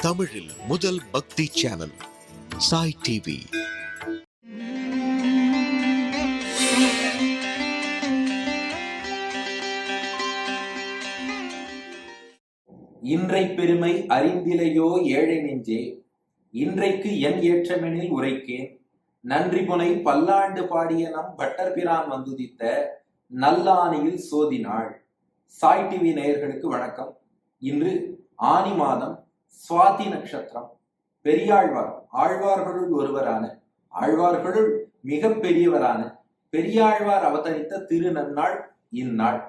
தமிழில் முதல் பக்தி சேனல் சாய் டிவி. இன்றை பெருமை அறிந்திலையோ ஏழை நெஞ்சே, இன்றைக்கு என் ஏற்றமெனில் உரைக்கேன். நன்றி புனை பல்லாண்டு பாடிய நம் பட்டர் பிரான் வந்துதித்த நல்லானியில் சோதினாள். சாய் டிவி நேயர்களுக்கு வணக்கம். இன்று ஆனி மாதம், சுவாதி நட்சத்திரம். பெரியாழ்வார், ஆழ்வார்களுள் ஒருவரான, ஆழ்வார்களுள் மிக பெரியவரான பெரியாழ்வார் அவதரித்த திருநன்னாள் இந்நாள்.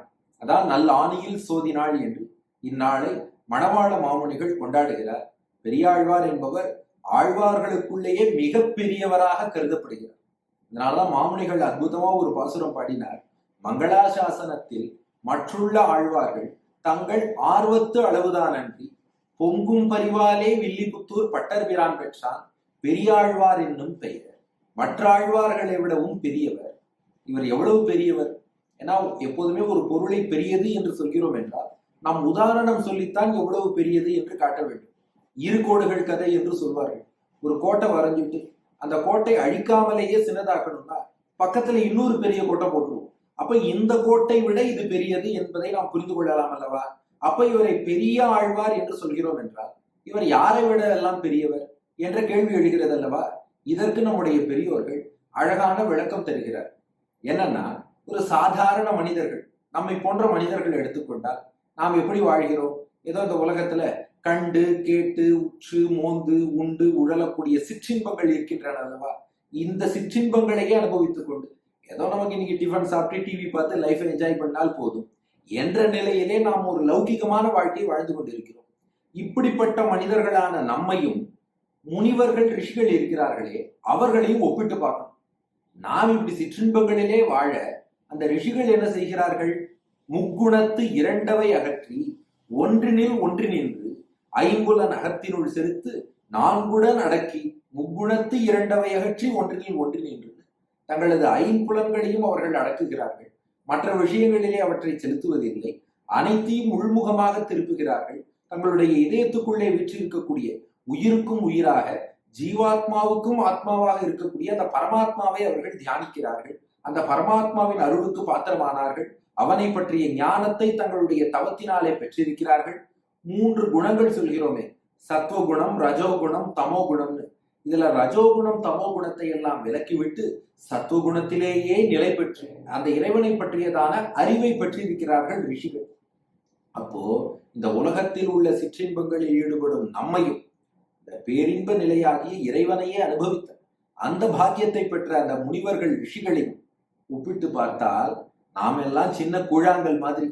அதான் நல்லானியில் சோதினாள் என்று இந்நாளை மணவாள மாமுனிகள் கொண்டாடுகிறார். பெரியாழ்வார் என்பவர் ஆழ்வார்களுக்குள்ளேயே மிக பெரியவராக கருதப்படுகிறார். இதனாலதான் மாமுனிகள் அற்புதமா ஒரு பாசுரம் பாடினார். மங்களாசாசனத்தில் மற்றுள்ள ஆழ்வார்கள் தங்கள் ஆர்வத்து அளவுதான் அன்றி பொங்கும் பரிவாலே வில்லிபுத்தூர் பட்டர் பிரான் பெற்றான் பெரியாழ்வார் என்னும் பெயர். மற்ற ஆழ்வார்களை விடவும் பெரியவர். இவர் எவ்வளவு பெரியவர்? ஏன்னா எப்போதுமே ஒரு பொருளை பெரியது என்று சொல்கிறோம் என்றால் நாம் உதாரணம் சொல்லித்தான் எவ்வளவு பெரியது என்று காட்ட வேண்டும். இரு கோடுகள் கதை என்று சொல்வார்கள். ஒரு கோட்டை வரைஞ்சிட்டு அந்த கோட்டை அழிக்காமலேயே சின்னதாக்கணும்னா பக்கத்துல இன்னொரு பெரிய கோட்டை போட்டுருவோம். அப்ப இந்த கோட்டை விட இது பெரியது என்பதை நாம் புரிந்து கொள்ளலாம் அல்லவா? அப்ப இவரை பெரிய ஆழ்வார் என்று சொல்கிறோம் என்றால் இவர் யாரை விட எல்லாம் பெரியவர் என்ற கேள்வி எழுகிறது அல்லவா? இதற்கு நம்முடைய பெரியோர்கள் அழகான விளக்கம் தருகிறார். என்னன்னா, ஒரு சாதாரண மனிதர்கள், நம்மை போன்ற மனிதர்கள் எடுத்துக்கொண்டால் நாம் எப்படி வாழ்கிறோம்? ஏதோ இந்த உலகத்துல கண்டு கேட்டு உற்று மோந்து உண்டு உழலக்கூடிய சிற்றின்பங்கள் இருக்கின்றன அல்லவா? இந்த சிற்றின்பங்களையே அனுபவித்துக் கொண்டு ஏதோ நமக்கு இன்னைக்கு டிஃபன் சாப்பிட்டு டிவி பார்த்து லைஃப் என்ஜாய் பண்ணால் போதும் என்ற நிலையிலே நாம் ஒரு லௌகிகமான வாழ்க்கையை வாழ்ந்து கொண்டிருக்கிறோம். இப்படிப்பட்ட மனிதர்களான நம்மையும் முனிவர்கள், ரிஷிகள் இருக்கிறார்களே, அவர்களையும் ஒப்பிட்டு பார்க்கணும். நாம் இப்படி சிற்றின்பங்களிலே வாழ அந்த ரிஷிகள் என்ன செய்கிறார்கள்? முக்குணத்து இரண்டவை அகற்றி ஒன்றினில் ஒன்றினின்று ஐம்புலன் அகத்தினுள் செலுத்து நான்குடன் அடக்கி முக்குணத்து இரண்டவை அகற்றி ஒன்றினில் ஒன்றினின்று தங்களது ஐம்புலன்களையும் அவர்கள் அடக்குகிறார்கள். மற்ற விஷயங்களிலே அவற்றை செலுத்துவதில்லை. அனைத்தையும் உள்முகமாக திருப்புகிறார்கள். தங்களுடைய இதயத்துக்குள்ளே வீற்றிருக்கக்கூடிய உயிருக்கும் உயிராக, ஜீவாத்மாவுக்கும் ஆத்மாவாக இருக்கக்கூடிய அந்த பரமாத்மாவை அவர்கள் தியானிக்கிறார்கள். அந்த பரமாத்மாவின் அருளுக்கு பாத்திரமானார்கள். அவனை பற்றிய ஞானத்தை தங்களுடைய தவத்தினாலே பெற்றிருக்கிறார்கள். 3 குணங்கள் சொல்கிறோமே, சத்வகுணம், ரஜோகுணம், தமோ குணம்னு. இதுல ரஜோகுணம் தமோ குணத்தை எல்லாம் விலக்கிவிட்டு சத்துவகுணத்திலேயே நிலை பெற்று அந்த இறைவனை பற்றியதான அறிவை பெற்றிருக்கிறார்கள் ரிஷிகள். அப்போ இந்த உலகத்தில் உள்ள சிற்றின்பங்களில் ஈடுபடும் நம்மையும் இந்த பேரின்ப நிலையாகிய இறைவனையே அனுபவித்த அந்த பாக்கியத்தை பெற்ற அந்த முனிவர்கள், ரிஷிகளையும் ஒப்பிட்டு பார்த்தால் நாம் எல்லாம் சின்ன கூழாங்கல் மாதிரி,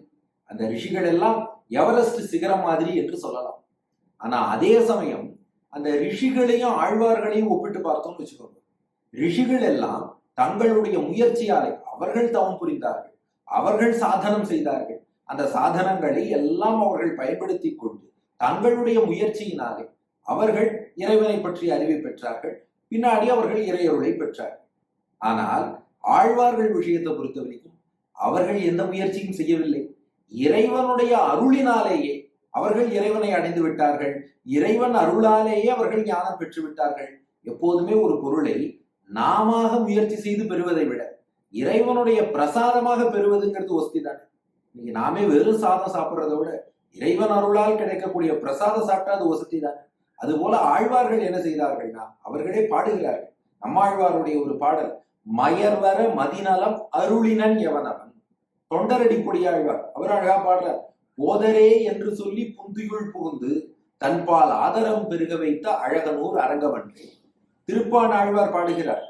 அந்த ரிஷிகள் எல்லாம் எவரெஸ்ட் சிகரம் மாதிரி என்று சொல்லலாம். ஆனா அதே சமயம் அந்த ரிஷிகளையும் ஆழ்வார்களையும் ஒப்பிட்டு பார்த்தோம்னு வச்சுக்கோங்க. ரிஷிகள் எல்லாம் தங்களுடைய முயற்சியாலே அவர்கள் தவம் புரிந்தார்கள், அவர்கள் சாதனம் செய்தார்கள். அந்த சாதனங்களை எல்லாம் அவர்கள் பயன்படுத்தி கொண்டு தங்களுடைய முயற்சியினாலே அவர்கள் இறைவனை பற்றிய அறிவை பெற்றார்கள். பின்னாடி அவர்கள் இறையருளை பெற்றார்கள். ஆனால் ஆழ்வார்கள் விஷயத்தை பொறுத்த வரைக்கும் அவர்கள் எந்த முயற்சியும் செய்யவில்லை. இறைவனுடைய அருளினாலேயே அவர்கள் இறைவனை அடைந்து விட்டார்கள். இறைவன் அருளாலேயே அவர்கள் ஞானம் பெற்று விட்டார்கள். எப்போதுமே ஒரு பொருளை நாம முயற்சி செய்து பெறுவதை விட இறைவனுடைய பிரசாதமாக பெறுவதுங்கிறது ஒஸ்தி தானே. நீங்க நாமே வெறும் சாதம் சாப்பிட்றதை விட இறைவன் அருளால் கிடைக்கக்கூடிய பிரசாதம் சாப்பிட்டா அது வசதி தானே. அது போல ஆழ்வார்கள் என்ன செய்தார்கள்னா, அவர்களே பாடுகிறார்கள். நம்மாழ்வாருடைய ஒரு பாடல், மயர்வர மதிநலம் அருளினன் எவனவன். தொண்டரடி பொடியாழ்வார் அவர் அழகா பாடுறார். போதரே என்று சொல்லி புந்தியுள் புகுந்து தன்பால் ஆதரம் பெருக வைத்த அழகனூர் அரங்கவன்றே. திருப்பான் ஆழ்வார் பாடுகிறார்,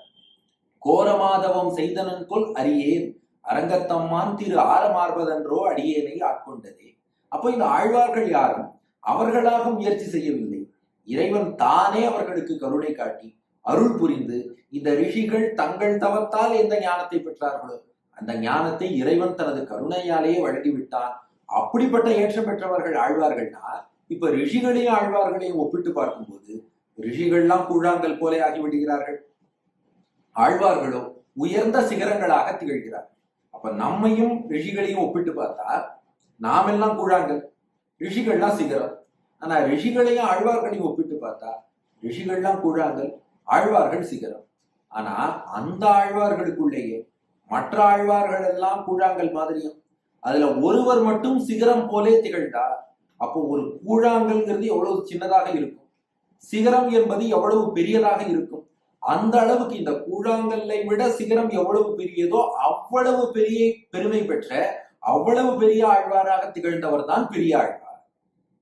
கோரமாதவம் செய்தனன் கொல் அறியேன் அரங்கத்தம்மான் திரு ஆரமார்பதன்றோ அடியேனை ஆட்கொண்டதே. அப்போ இந்த ஆழ்வார்கள் யாரும் அவர்களாக முயற்சி செய்யவில்லை. இறைவன் தானே அவர்களுக்கு கருணை காட்டி அருள் புரிந்து, இந்த ரிஷிகள் தங்கள் தவத்தால் எந்த ஞானத்தை பெற்றார்களோ அந்த ஞானத்தை இறைவன் தனது கருணையாலேயே வழங்கிவிட்டான். அப்படிப்பட்ட ஏற்றம் பெற்றவர்கள் ஆழ்வார்கள்னா, இப்ப ரிஷிகளையும் ஆழ்வார்களையும் ஒப்பிட்டு பார்க்கும்போது ரிஷிகள்லாம் கூழாங்கல் போல ஆகிவிடுகிறார்கள், ஆழ்வார்களோ உயர்ந்த சிகரங்களாக திகழ்கிறார். அப்ப நம்மையும் ரிஷிகளையும் ஒப்பிட்டு பார்த்தா நாம் எல்லாம் கூழாங்கல், ரிஷிகள்லாம் சிகரம். ஆனா ரிஷிகளையும் ஆழ்வார்களையும் ஒப்பிட்டு பார்த்தா ரிஷிகள்லாம் கூழாங்கல், ஆழ்வார்கள் சிகரம். ஆனா அந்த ஆழ்வார்களுக்குள்ளேயே மற்ற ஆழ்வார்கள் எல்லாம் கூழாங்கல் மாதிரியும் அதுல ஒருவர் மட்டும் சிகரம் போலே திகழ்ந்தா அப்போ ஒரு கூழாங்கல்ங்கிறது எவ்வளவு சின்னதாக இருக்கும், சிகரம் என்பது எவ்வளவு பெரியதாக இருக்கும். அந்த அளவுக்கு இந்த கூழாங்கல்லை விட சிகரம் எவ்வளவு பெரியதோ அவ்வளவு பெரிய பெருமை பெற்ற அவ்வளவு பெரிய ஆழ்வாராக திகழ்ந்தவர் தான் பெரிய ஆழ்வார்.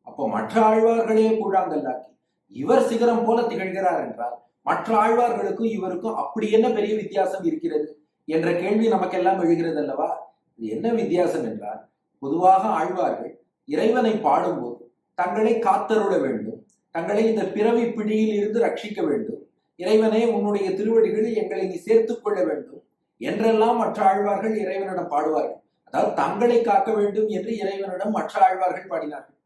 அப்போ மற்ற ஆழ்வார்களே கூழாங்கல்லாக்கி இவர் சிகரம் போல திகழ்கிறார் என்றால் மற்ற ஆழ்வார்களுக்கும் இவருக்கும் அப்படி என்ன பெரிய வித்தியாசம் இருக்கிறது என்ற கேள்வி நமக்கெல்லாம் எழுகிறது அல்லவா? இது என்ன வித்தியாசம் என்றால், பொதுவாக ஆழ்வார்கள் இறைவனை பாடும்போது தங்களை காத்தருள வேண்டும், தங்களை இந்த பிறவி பிடியில் இருந்து ரட்சிக்க வேண்டும், இறைவனே உன்னுடைய திருவடிகளில் எங்களை நீ சேர்த்துக் கொள்ள வேண்டும் என்றெல்லாம் மற்ற ஆழ்வார்கள் இறைவனிடம் பாடுவார்கள். அதாவது தங்களை காக்க வேண்டும் என்று இறைவனிடம் மற்ற ஆழ்வார்கள் பாடினார்கள்.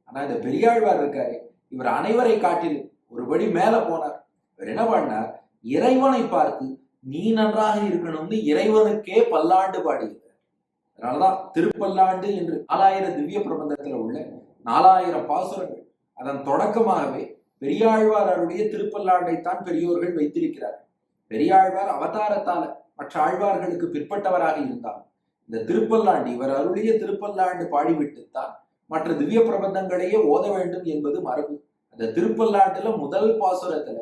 ஆனா இந்த பெரியாழ்வார் இருக்காரு, இவர் அனைவரை காட்டிலும் ஒருபடி மேல போனார். இவர் என்ன பண்ணார், இறைவனை பார்த்து நீ நன்றாக இருக்கணும்னு இறைவனுக்கே பல்லாண்டு பாடியது. அதனாலதான் திருப்பல்லாண்டு என்று 4000 திவ்ய பிரபந்தத்துல உள்ள 4000 பாசுரங்கள் அதன் தொடக்கமாகவே பெரியாழ்வார் அவருடைய திருப்பல்லாண்டைத்தான் பெரியோர்கள் வைத்திருக்கிறார். பெரியாழ்வார் அவதாரத்தால மற்ற ஆழ்வார்களுக்கு பிற்பட்டவராக இருந்தார். இந்த திருப்பல்லாண்டு இவர் அருளிய திருப்பல்லாண்டு பாடிவிட்டுத்தான் மற்ற திவ்ய பிரபந்தங்களையே ஓத வேண்டும் என்பது மரபு. அந்த திருப்பல்லாண்டுல முதல் பாசுரத்துல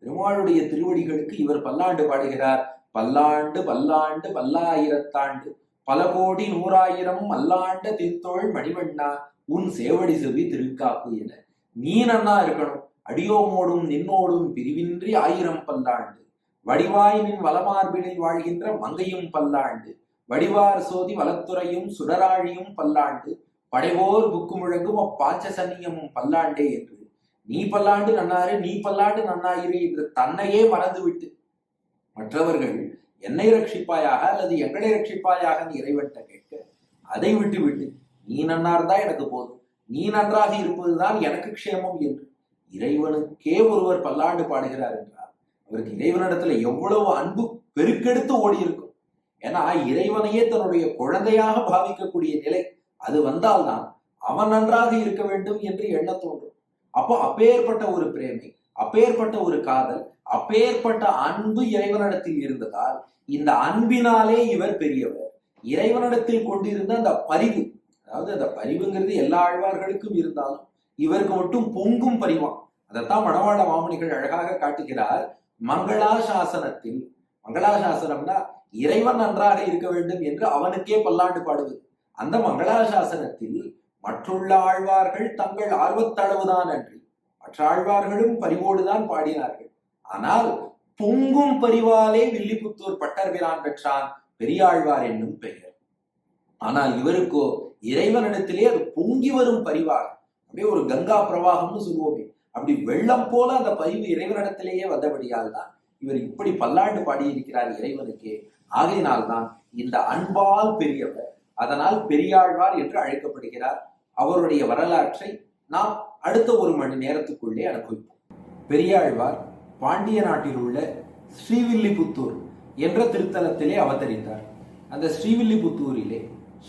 பெருமாளுடைய திருவடிகளுக்கு இவர் பல்லாண்டு பாடுகிறார். பல்லாண்டு பல்லாண்டு பல்லாயிரத்தாண்டு பல கோடி 100,000 மல்லாண்ட தித்தோள் மணிவண்ணா உன் சேவடி செவி திருக்காப்பு என நீ நன்னா இருக்கணும், அடியோமோடும் நின்னோடும் பிரிவின்றி 1000 பல்லாண்டு வடிவாய் நின் வலமார்பினில் வாழ்கின்ற மங்கையும் பல்லாண்டு வடிவார் சோதி வலத்துறையும் சுடராழியும் பல்லாண்டு படைவோர் புக்கு முழங்கும் அப்பாச்ச சன்னியமும் பல்லாண்டே என்று நீ பல்லாண்டு நன்னாரு, நீ பல்லாண்டு நன்னாயிரு என்று தன்னையே மறந்துவிட்டு மற்றவர்கள் என்னை ரட்சிப்பாயாக அல்லது எங்களை ரட்சிப்பாயாக இறைவன்கிட்ட கேட்க அதை விட்டு விட்டு நீ நன்னார்ந்தா எனக்கு போதும், நீ நன்றாக இருப்பதுதான் எனக்கு க்ஷேமம் என்று இறைவனுக்கே ஒருவர் பல்லாண்டு பாடுகிறார் என்றால் அவருக்கு இறைவனிடத்துல எவ்வளவு அன்பு பெருக்கெடுத்து ஓடி இருக்கும். ஏன்னா இறைவனையே தன்னுடைய குழந்தையாக பாவிக்கக்கூடிய நிலை அது வந்தால்தான் அவன் நன்றாக இருக்க வேண்டும் என்று எண்ண தோன்றும். அப்போ அப்பேற்பட்ட ஒரு பிரேமை, அப்பேற்பட்ட ஒரு காதல், அப்பேற்பட்ட அன்பு இறைவனிடத்தில் இருந்ததால் இந்த அன்பினாலே இவர் பெரியவர். இறைவனிடத்தில் கொண்டிருந்த அந்த பரிவு, அதாவது அந்த பரிவுங்கிறது எல்லா ஆழ்வார்களுக்கும் இருந்தாலும் இவருக்கு மட்டும் பொங்கும் பரிவான். அதைத்தான் மணவாள மாமுனிகள் அழகாக காட்டுகிறார். மங்களாசாசனத்தில், மங்களாசாசனம்னா இறைவன் நன்றாக இருக்க வேண்டும் என்று அவனுக்கே பல்லாண்டு பாடுவது. அந்த மங்களாசாசனத்தில் மற்றுள்ள ஆழ்வார்கள் தங்கள் ஆர்வத்தளவுதான் அன்றி மற்ற ஆழ்வார்களும் பரிவோடுதான் பாடினார்கள். ஆனால் பொங்கும் பரிவாலே வில்லிபுத்தூர் பட்டர்பிரான் பெற்றான் பெரியாழ்வார் என்னும் பெயர். ஆனால் இவருக்கோ இறைவனிடத்திலே அது பொங்கி வரும் பரிவாக, அப்படியே ஒரு கங்கா பிரவாகம்னு சொல்லுவோமே, அப்படி வெள்ளம் போல அந்த பரிவு இறைவனிடத்திலேயே வந்தபடியால் தான் இவர் இப்படி பல்லாண்டு பாடியிருக்கிறார் இறைவனுக்கே. ஆகையினால்தான் இந்த அன்பால் பெரியவர், அதனால் பெரியாழ்வார் என்று அழைக்கப்படுகிறார். அவருடைய வரலாற்றை நாம் அடுத்த 1 மணி நேரத்துக்குள்ளே அனுபவிப்போம். பெரியாழ்வார் பாண்டிய நாட்டில் உள்ள ஸ்ரீவில்லிபுத்தூர் என்ற திருத்தலத்திலே அவதரித்தார். அந்த ஸ்ரீவில்லிபுத்தூரிலே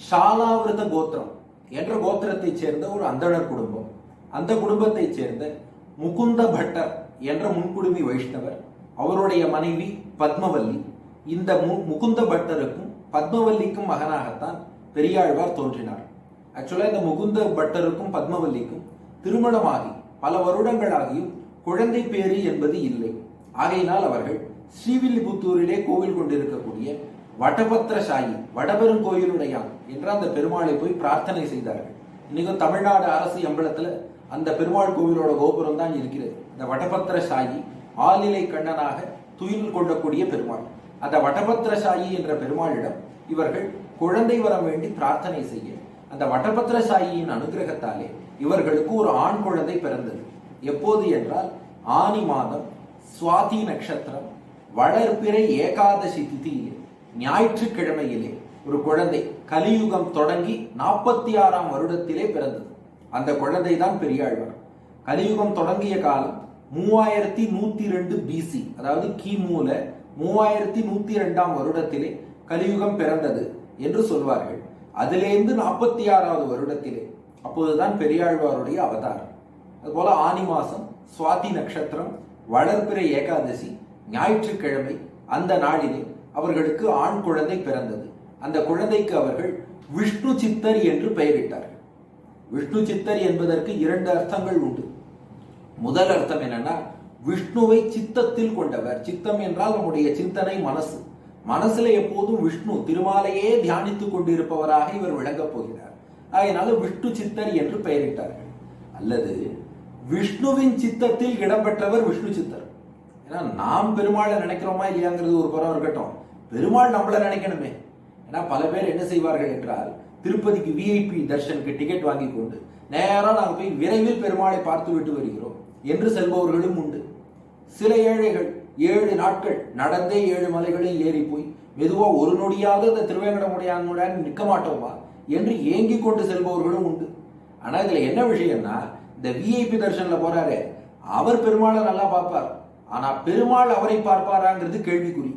ஷாலாவிரத கோத்திரம் என்ற கோத்திரத்தைச் சேர்ந்த ஒரு அந்தணர் குடும்பம், அந்த குடும்பத்தைச் சேர்ந்த முகுந்த பட்டர் என்ற முன்குடுமி வைஷ்ணவர், அவருடைய மனைவி பத்மவல்லி. இந்த முகுந்த பட்டருக்கும் பத்மவல்லிக்கும் மகனாகத்தான் பெரியாழ்வார் தோன்றினார். ஆக்சுவலா இந்த முகுந்த பட்டருக்கும் பத்மவல்லிக்கும் திருமணமாகி பல வருடங்களாகியும் குழந்தை பேறு என்பது இல்லை. ஆகையினால் அவர்கள் ஸ்ரீவில்லிபுத்தூரிலே கோவில் கொண்டிருக்கக்கூடிய வடபத்திர சாயி, வடபெரும் கோயிலுடையான் என்ற அந்த பெருமாளை போய் பிரார்த்தனை செய்தார்கள். இன்னைக்கும் தமிழ்நாடு அரசு அம்பலத்துல அந்த பெருமாள் கோவிலோட கோபுரம் தான் இருக்கிறது. இந்த வடபத்திர சாயி ஆலிலை கண்ணனாக துயில் கொள்ளக்கூடிய பெருமாள். அந்த வடபத்திர சாயி என்ற பெருமாளிடம் இவர்கள் குழந்தை வரம் வேண்டி பிரார்த்தனை செய்ய அந்த வடபத்திர சாயியின் அனுகிரகத்தாலே இவர்களுக்கு ஒரு ஆண் குழந்தை பிறந்தது. எப்போது என்றால் ஆனி மாதம் சுவாதி நட்சத்திரம் வளர்பிறை ஏகாதசி திதியிலே ஞாயிற்றுக்கிழமையிலே ஒரு குழந்தை கலியுகம் தொடங்கி 46ஆம் வருடத்திலே பிறந்தது. அந்த குழந்தை தான் பெரியாழ்வார். கலியுகம் தொடங்கிய காலம் 3102 பிசி, அதாவது கிமூல 3102ஆம் வருடத்திலே கலியுகம் பிறந்தது என்று சொல்வார்கள். அதிலிருந்து 46வது வருடத்திலே அப்போதுதான் பெரியாழ்வாருடைய அவதாரம். அதுபோல ஆனி மாசம் சுவாதி நட்சத்திரம் வளர்பிறை ஏகாதசி ஞாயிற்றுக்கிழமை அந்த நாளிலே அவர்களுக்கு ஆண் குழந்தை பிறந்தது. அந்த குழந்தைக்கு அவர்கள் விஷ்ணு சித்தர் என்று பெயரிட்டார்கள். விஷ்ணு சித்தர் என்பதற்கு 2 அர்த்தங்கள் உண்டு. முதல் அர்த்தம் என்னன்னா, விஷ்ணுவை சித்தத்தில் கொண்டவர். சித்தம் என்றால் நம்முடைய சிந்தனை, மனசு. மனசுல எப்போதும் விஷ்ணு திருமாலையே தியானித்துக் கொண்டிருப்பவராக இவர் விளங்கப் போகிறார். அதனால விஷ்ணு சித்தர் என்று பெயரிட்டார்கள். அல்லது விஷ்ணுவின் சித்தத்தில் இடம்பெற்றவர் விஷ்ணு சித்தர். ஏன்னா நாம் பெருமாளை நினைக்கிறோமா இல்லையாங்கிறது ஒரு புறம் இருக்கட்டும், பெருமாள் நம்மள நினைக்கணுமே. ஏன்னா பல பேர் என்ன செய்வார்கள் என்றால், திருப்பதிக்கு விஐபி தர்ஷனுக்கு டிக்கெட் வாங்கி கொண்டு நேரம் நாங்கள் போய் விரைவில் பெருமாளை பார்த்து விட்டு வருகிறோம் என்று செல்பவர்களும் உண்டு. சில ஏழைகள் 7 நாட்கள் நடந்தே 7 மலைகளையும் ஏறி போய் மெதுவா ஒரு நொடியாக இந்த திருவேங்கடமுடையான் நிற்க மாட்டோமா என்று ஏங்கி கொண்டு செல்பவர்களும் உண்டு. ஆனா இதுல என்ன விஷயம்னா, இந்த விஐபி தர்ஷன்ல போறாரு, அவர் பெருமாளை நல்லா பார்ப்பார், ஆனா பெருமாள் அவரை பார்ப்பாராங்கிறது கேள்விக்குறி.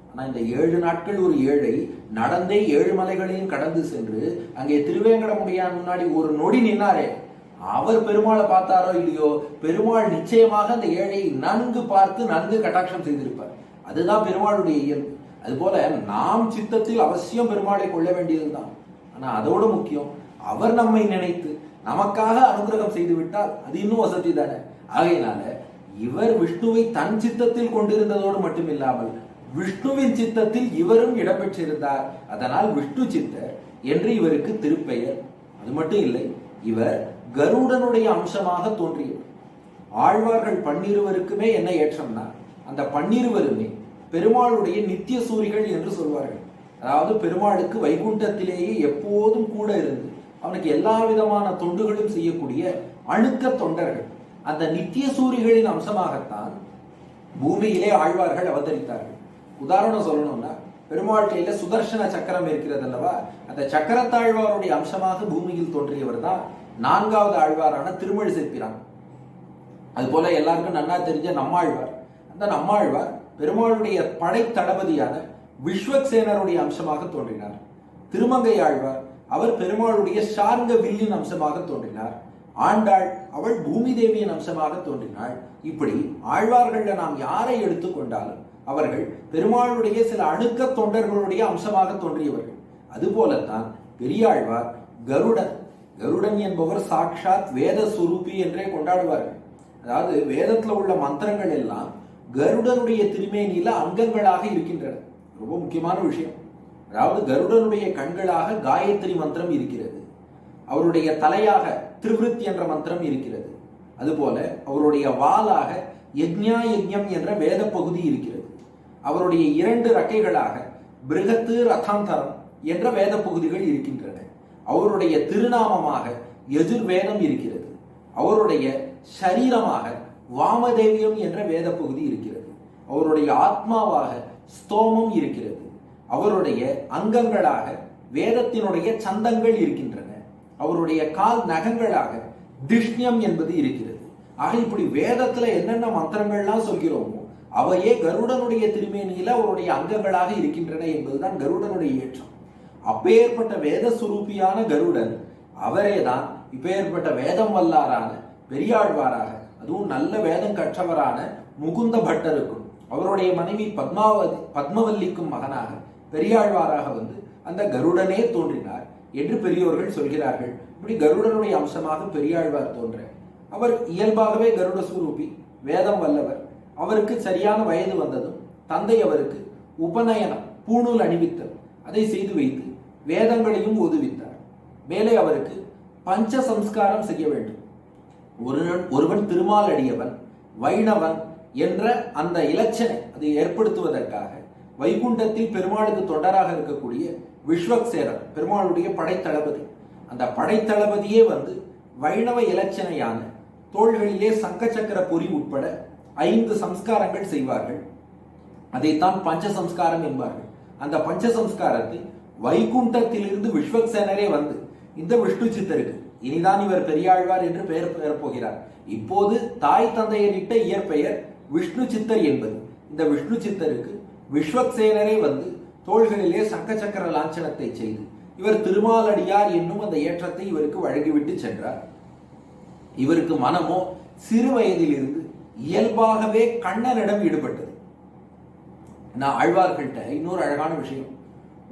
ஆனா இந்த 7 நாட்கள் ஒரு ஏழை நடந்தே 7 மலைகளையும் கடந்து சென்று அங்கே திருவேங்கடமுடையான் முன்னாடி ஒரு நொடி நின்னாரே, அவர் பெருமாளை பார்த்தாரோ இல்லையோ, பெருமாள் நிச்சயமாக அந்த ஏழையை நன்கு பார்த்து நன்கு கட்டாட்சம் செய்திருப்பார். அதுதான் பெருமாளுடைய இயல்பு. அதுபோல நாம் சித்தத்தில் அவசியம் பெருமாளை கொள்ள வேண்டியதுதான். ஆனா அதோட முக்கியம், அவர் நம்மை நினைத்து நமக்காக அனுகிரகம் செய்து விட்டால் அது இன்னும் வசதி தானே. ஆகையினால இவர் விஷ்ணுவை தன் சித்தத்தில் கொண்டிருந்ததோடு மட்டுமில்லாமல் விஷ்ணுவின் சித்தத்தில் இவரும் இடம்பெற்றிருந்தார். அதனால் விஷ்ணு சித்தர் என்று இவருக்கு திருப்பெயர். அது மட்டும் இல்லை, இவர் கருடனுடைய அம்சமாக தோன்றியவர். ஆழ்வார்கள் 12 என்ன ஏற்றம்னா, அந்த 12 பெருமாளுடைய நித்திய சூரிகள் என்று சொல்வார்கள். அதாவது பெருமாளுக்கு வைகுண்டத்திலேயே எப்போதும் கூட இருந்து அவனுக்கு எல்லா விதமான தொண்டுகளும் செய்யக்கூடிய அணுக்க தொண்டர்கள். அந்த நித்திய சூரிகளின் அம்சமாகத்தான் பூமியிலே ஆழ்வார்கள் அவதரித்தார்கள். உதாரணம் சொல்லணும்னா, பெருமாள் கையில சுதர்சன சக்கரம் இருக்கிறது அல்லவா, அந்த சக்கரத்தாழ்வாருடைய அம்சமாக பூமியில் தோன்றியவர் தான் 4வது ஆழ்வாரான திருமழிசை பிரான். அது போல எல்லாருக்கும் நன்னா தெரிஞ்ச நம்மாழ்வார். அந்த நம்மாழ்வார் பெருமாளுடைய படை தளபதியான விஸ்வக்சேனருடைய அம்சமாக தோன்றினார். திருமங்கை ஆழ்வார் அவர் பெருமாளுடைய சார்ங்க வில்லின் அம்சமாக தோன்றினார். ஆண்டாள் அவள் பூமி தேவியின் அம்சமாக தோன்றினாள். இப்படி ஆழ்வார்கள்ல நாம் யாரை எடுத்துக்கொண்டாலும் அவர்கள் பெருமாளுடைய சில அணுக்க தொண்டர்களுடைய அம்சமாக தோன்றியவர்கள். அதுபோலத்தான் பெரியாழ்வார் கருடன். கருடன் என்பவர் சாட்சாத் வேத சுரூபி என்றே கொண்டாடுவார்கள். அதாவது வேதத்துல உள்ள மந்திரங்கள் எல்லாம் கருடனுடைய திருமேனியில அங்கங்களாக இருக்கின்றன. ரொம்ப முக்கியமான விஷயம். அதாவது கருடனுடைய கண்களாக காயத்ரி மந்திரம் இருக்கிறது, அவருடைய தலையாக திரிவிருத் என்ற மந்திரம் இருக்கிறது. அதுபோல அவருடைய வாளாக யஜ்ஞா யஜ்ஞம் என்ற வேத பகுதி இருக்கிறது. அவருடைய 2 ரக்கைகளாக பிருகத்து ரதாந்தரம் என்ற வேத பகுதிகள் இருக்கின்றன. அவருடைய திருநாமமாக யஜுர்வேதம் இருக்கிறது. அவருடைய சரீரமாக வாமதேவியம் என்ற வேத பகுதி இருக்கிறது. அவருடைய ஆத்மாவாக ஸ்தோமம் இருக்கிறது. அவருடைய அங்கங்களாக வேதத்தினுடைய சந்தங்கள் இருக்கின்றன. அவருடைய கால் நகங்களாக திஷ்ணியம் என்பது இருக்கிறது. ஆக இப்படி வேதத்துல என்னென்ன மந்திரங்கள்லாம் சொல்கிறோமோ அவையே கருடனுடைய திருமேனியில அவருடைய அங்கங்களாக இருக்கின்றன என்பதுதான் கருடனுடைய ஏற்றம். அப்பேற்பட்ட வேத சுரூபியான கருடன் அவரேதான் இப்பேற்பட்ட வேதம் வல்லாரான பெரியாழ்வாராக, அதுவும் நல்ல வேதம் கற்றவரான முகுந்த பட்டருக்கும் அவருடைய மனைவி பத்மவல்லிக்கும் மகனாக பெரியாழ்வாராக வந்து அந்த கருடனே தோன்றினார் என்று பெரியோர்கள் சொல்கிறார்கள். இப்படி கருடனுடைய அம்சமாக பெரியாழ்வார் தோன்ற அவர் இயல்பாகவே கருட சுரூபி, வேதம் வல்லவர். அவருக்கு சரியான வயது வந்ததும் தந்தை அவருக்கு உபநயனம், பூணூல் அணிவித்தல் அதை செய்து வைத்து வேதங்களையும் ஓதுவித்தார். மேலே அவருக்கு பஞ்ச சம்ஸ்காரம் செய்ய வேண்டும். ஒருவன் திருமாலடியவன் வைணவன் என்ற அந்த இலட்சணை அதை ஏற்படுத்துவதற்காக வைகுண்டத்தில் பெருமாளுக்கு தொண்டராக இருக்கக்கூடிய விஸ்வக்சேனர் பெருமாளுடைய படைத்தளபதி, அந்த படைத்தளபதியே வந்து வைணவ இலட்சணையான தோள்களிலே சங்க சக்கர பொறி உட்பட 5 சம்ஸ்காரங்கள் செய்வார்கள். அதைத்தான் பஞ்ச சம்ஸ்காரம் என்பார்கள். அந்த பஞ்ச சம்ஸ்காரத்தை வைகுண்டத்திலிருந்து விஸ்வக்சேனரே வந்து இந்த விஷ்ணு சித்தருக்கு இனிதான் இவர் பெரியாழ்வார் என்று பெயர் பெறப் போகிறார். இப்போது தாய் தந்தையரிட்ட இயற்பெயர் விஷ்ணு சித்தர் என்பது. இந்த விஷ்ணு சித்தருக்கு விஸ்வக்சேனரே வந்து தோள்களிலே சங்க சக்கர லாஞ்சனத்தை செய்து இவர் திருமாலடியார் என்னும் அந்த ஏற்றத்தை இவருக்கு வழங்கிவிட்டு சென்றார். இவருக்கு மனமோ சிறு வயதிலிருந்து இயல்பாகவே கண்ணனிடம் ஈடுபட்டது. நான் ஆழ்வார்கள்ட்ட இன்னொரு அழகான விஷயம்,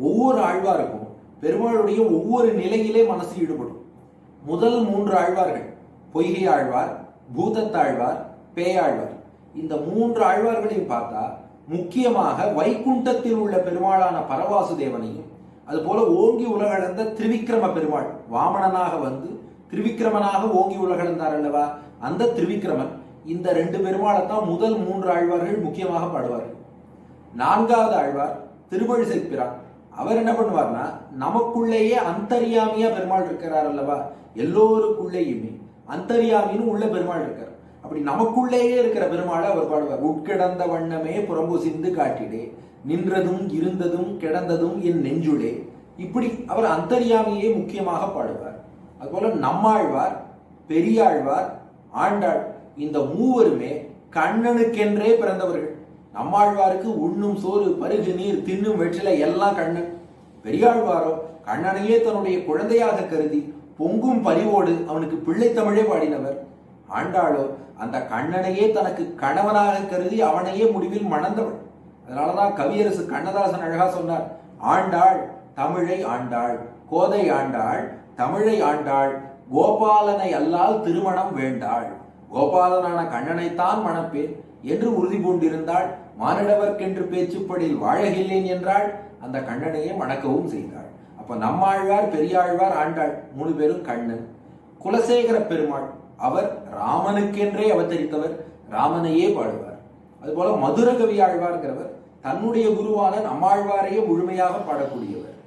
ஒவ்வொரு ஆழ்வாருக்கும் பெருமாளுடைய ஒவ்வொரு நிலையிலே மனசு ஈடுபடும். முதல் 3 ஆழ்வார்கள், பொய்கை ஆழ்வார், பூதத்தாழ்வார், பேயாழ்வார், இந்த 3 ஆழ்வார்களையும் பார்த்தா முக்கியமாக வைகுண்டத்தில் உள்ள பெருமாளான பரவாசுதேவனையும் அதுபோல ஓங்கி உலகளந்த திரிவிக்ரம பெருமாள் வாமனனாக வந்து திரிவிக்ரமனாக ஓங்கி உலகளந்தார் அல்லவா, அந்த திரிவிக்ரமன், இந்த 2 பெருமாளை தான் முதல் 3 ஆழ்வார்கள் முக்கியமாக பாடுவார்கள். 4வது ஆழ்வார் திருமழிசை பிரான். அவர் என்ன பண்ணுவார்னா, நமக்குள்ளேயே அந்தர்யாமியா பெருமாள் இருக்கிறார் அல்லவா, எல்லோருக்குள்ளேயுமே அந்தர்யாமின்னு உள்ள பெருமாள் இருக்கார். அப்படி நமக்குள்ளேயே இருக்கிற பெருமாளை அவர் பாடுவார். உட்கிடந்த வண்ணமே புறம்பு சிந்து காட்டிடே, நின்றதும் இருந்ததும் கிடந்ததும் என் நெஞ்சுளே. இப்படி அவர் அந்தர்யாமியே முக்கியமாக பாடுவார். அதுபோல நம்மாழ்வார், பெரியாழ்வார், ஆண்டாள், இந்த மூவருமே கண்ணனுக்கென்றே பிறந்தவர்கள். நம்மாழ்வாருக்கு உண்ணும் சோறு, பருகு நீர், தின்னும் வெற்றிலை எல்லாம் கண்ணன். பெரியாழ்வாரோ கண்ணனையே தன்னுடைய குழந்தையாக கருதி பொங்கும் பரிவோடு அவனுக்கு பிள்ளை தமிழே பாடினவர். ஆண்டாளோ அந்த கண்ணனையே தனக்கு கணவனாக கருதி அவனையே முடிவில் மணந்தவள். அதனாலதான் கவியரசு கண்ணதாசன் அழகா சொன்னார், ஆண்டாள் தமிழை ஆண்டாள், கோதை ஆண்டாள் தமிழை ஆண்டாள், கோபாலனை அல்லால் திருமணம் வேண்டாள், கோபாலனான கண்ணனைத்தான் மணப்பேன் என்று உறுதி பூண்டிருந்தாள். மானிடவர்க்கென்று பேச்சுப்படில் வாழகில்லேன் என்றாள். அந்த கண்ணனையே மணக்கவும் செய்தாள். அப்ப நம்மாழ்வார், பெரியாழ்வார், ஆண்டாள் 3 பேரும் கண்ணன். குலசேகர பெருமாள் அவர் ராமனுக்கென்றே அவதரித்தவர், ராமனையே பாடுவார். அதுபோல மதுரகவி ஆழ்வார்கிறவர் தன்னுடைய குருவான நம்மாழ்வாரையே முழுமையாக பாடக்கூடியவர்.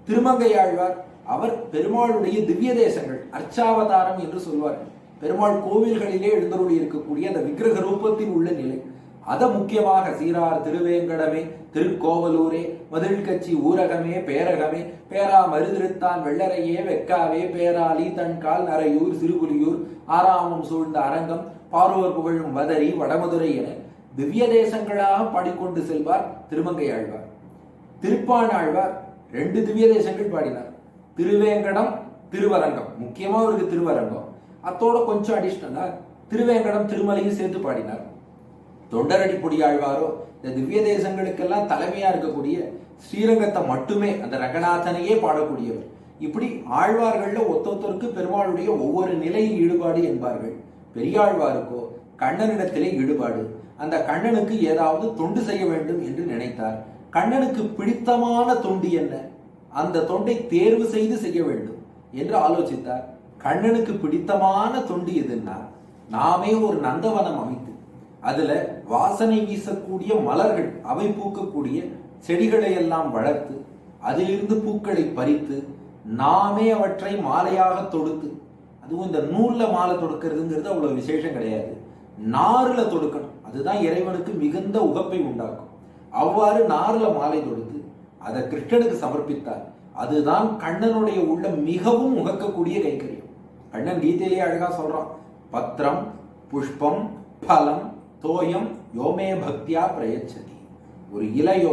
திருமங்கையாழ்வார் அவர் பெருமாளுடைய திவ்ய தேசங்கள், அர்ச்சாவதாரம் என்று சொல்வார்கள். பெருமாள் கோவில்களிலே எழுந்தருளி இருக்கக்கூடிய அந்த விக்கிரக ரூபத்தில் உள்ள நிலை, அதை முக்கியமாக சீரார் திருவேங்கடமே, திருக்கோவலூரே, மதில் கட்சி ஊரகமே, பேரகமே, பேரா மருதிருத்தான் வெள்ளரையே, வெக்காவே, பேராலி, தன்கால், நரையூர், சிறுபுலியூர், ஆறாமம் சூழ்ந்த அரங்கம், பாரோர் புகழும் வதரி, வடமதுரை என திவ்ய தேசங்களாக பாடிக்கொண்டு செல்வார் திருமங்கை ஆழ்வார். திருப்பாணாழ்வார் 2 திவ்ய தேசங்கள் பாடினார், திருவேங்கடம், திருவரங்கம். முக்கியமா அவருக்கு திருவரங்கம், அத்தோட கொஞ்சம் அடிஷ்னலா திருவேங்கடம், திருமலையும் சேர்த்து பாடினார். தொண்டரடிப்பொடி ஆழ்வாரோ இந்த திவ்ய தேசங்களுக்கெல்லாம் தலைமையா இருக்கக்கூடிய ஸ்ரீரங்கத்தை மட்டுமே, அந்த ரங்கநாதனையே பாடக்கூடியவர். இப்படி ஆழ்வார்கள்ல ஒத்தொத்தருக்கு பெருமாளுடைய ஒவ்வொரு நிலையில் ஈடுபாடு என்பார்கள். பெரியாழ்வாருக்கோ கண்ணனிடத்திலே ஈடுபாடு. அந்த கண்ணனுக்கு ஏதாவது தொண்டு செய்ய வேண்டும் என்று நினைத்தார். கண்ணனுக்கு பிடித்தமான தொண்டு என்ன, அந்த தொண்டை தேர்வு செய்து செய்ய வேண்டும் என்று ஆலோசித்தார். கண்ணனுக்கு பிடித்தமான தொண்டு எதுன்னா, நாமே ஒரு நந்தவனம் அமைத்து அதுல வாசனை வீசக்கூடிய மலர்கள், அவை பூக்கக்கூடிய செடிகளை எல்லாம் வளர்த்து அதிலிருந்து பூக்களை பறித்து நாமே அவற்றை மாலையாக தொடுத்து, அதுவும் இந்த நூல்ல மாலை தொடுக்கிறதுங்கிறது அவ்வளவு விசேஷம் கிடையாது, நார்ல தொடுக்கணும். அதுதான் இறைவனுக்கு மிகுந்த உகப்பை உண்டாக்கும். அவ்வாறு நார்ல மாலை தொடுத்து அதை கிருஷ்ணனுக்கு சமர்ப்பித்தார். அதுதான் கண்ணனுடைய உள்ள மிகவும் உகக்கக்கூடிய கைக்கரியம். கண்ணன் கீதையிலே அழகா சொல்றான், பத்திரம் புஷ்பம் பலம் தோயம் யோமே பக்தியா பிரயச்சதி. ஒரு இலையோ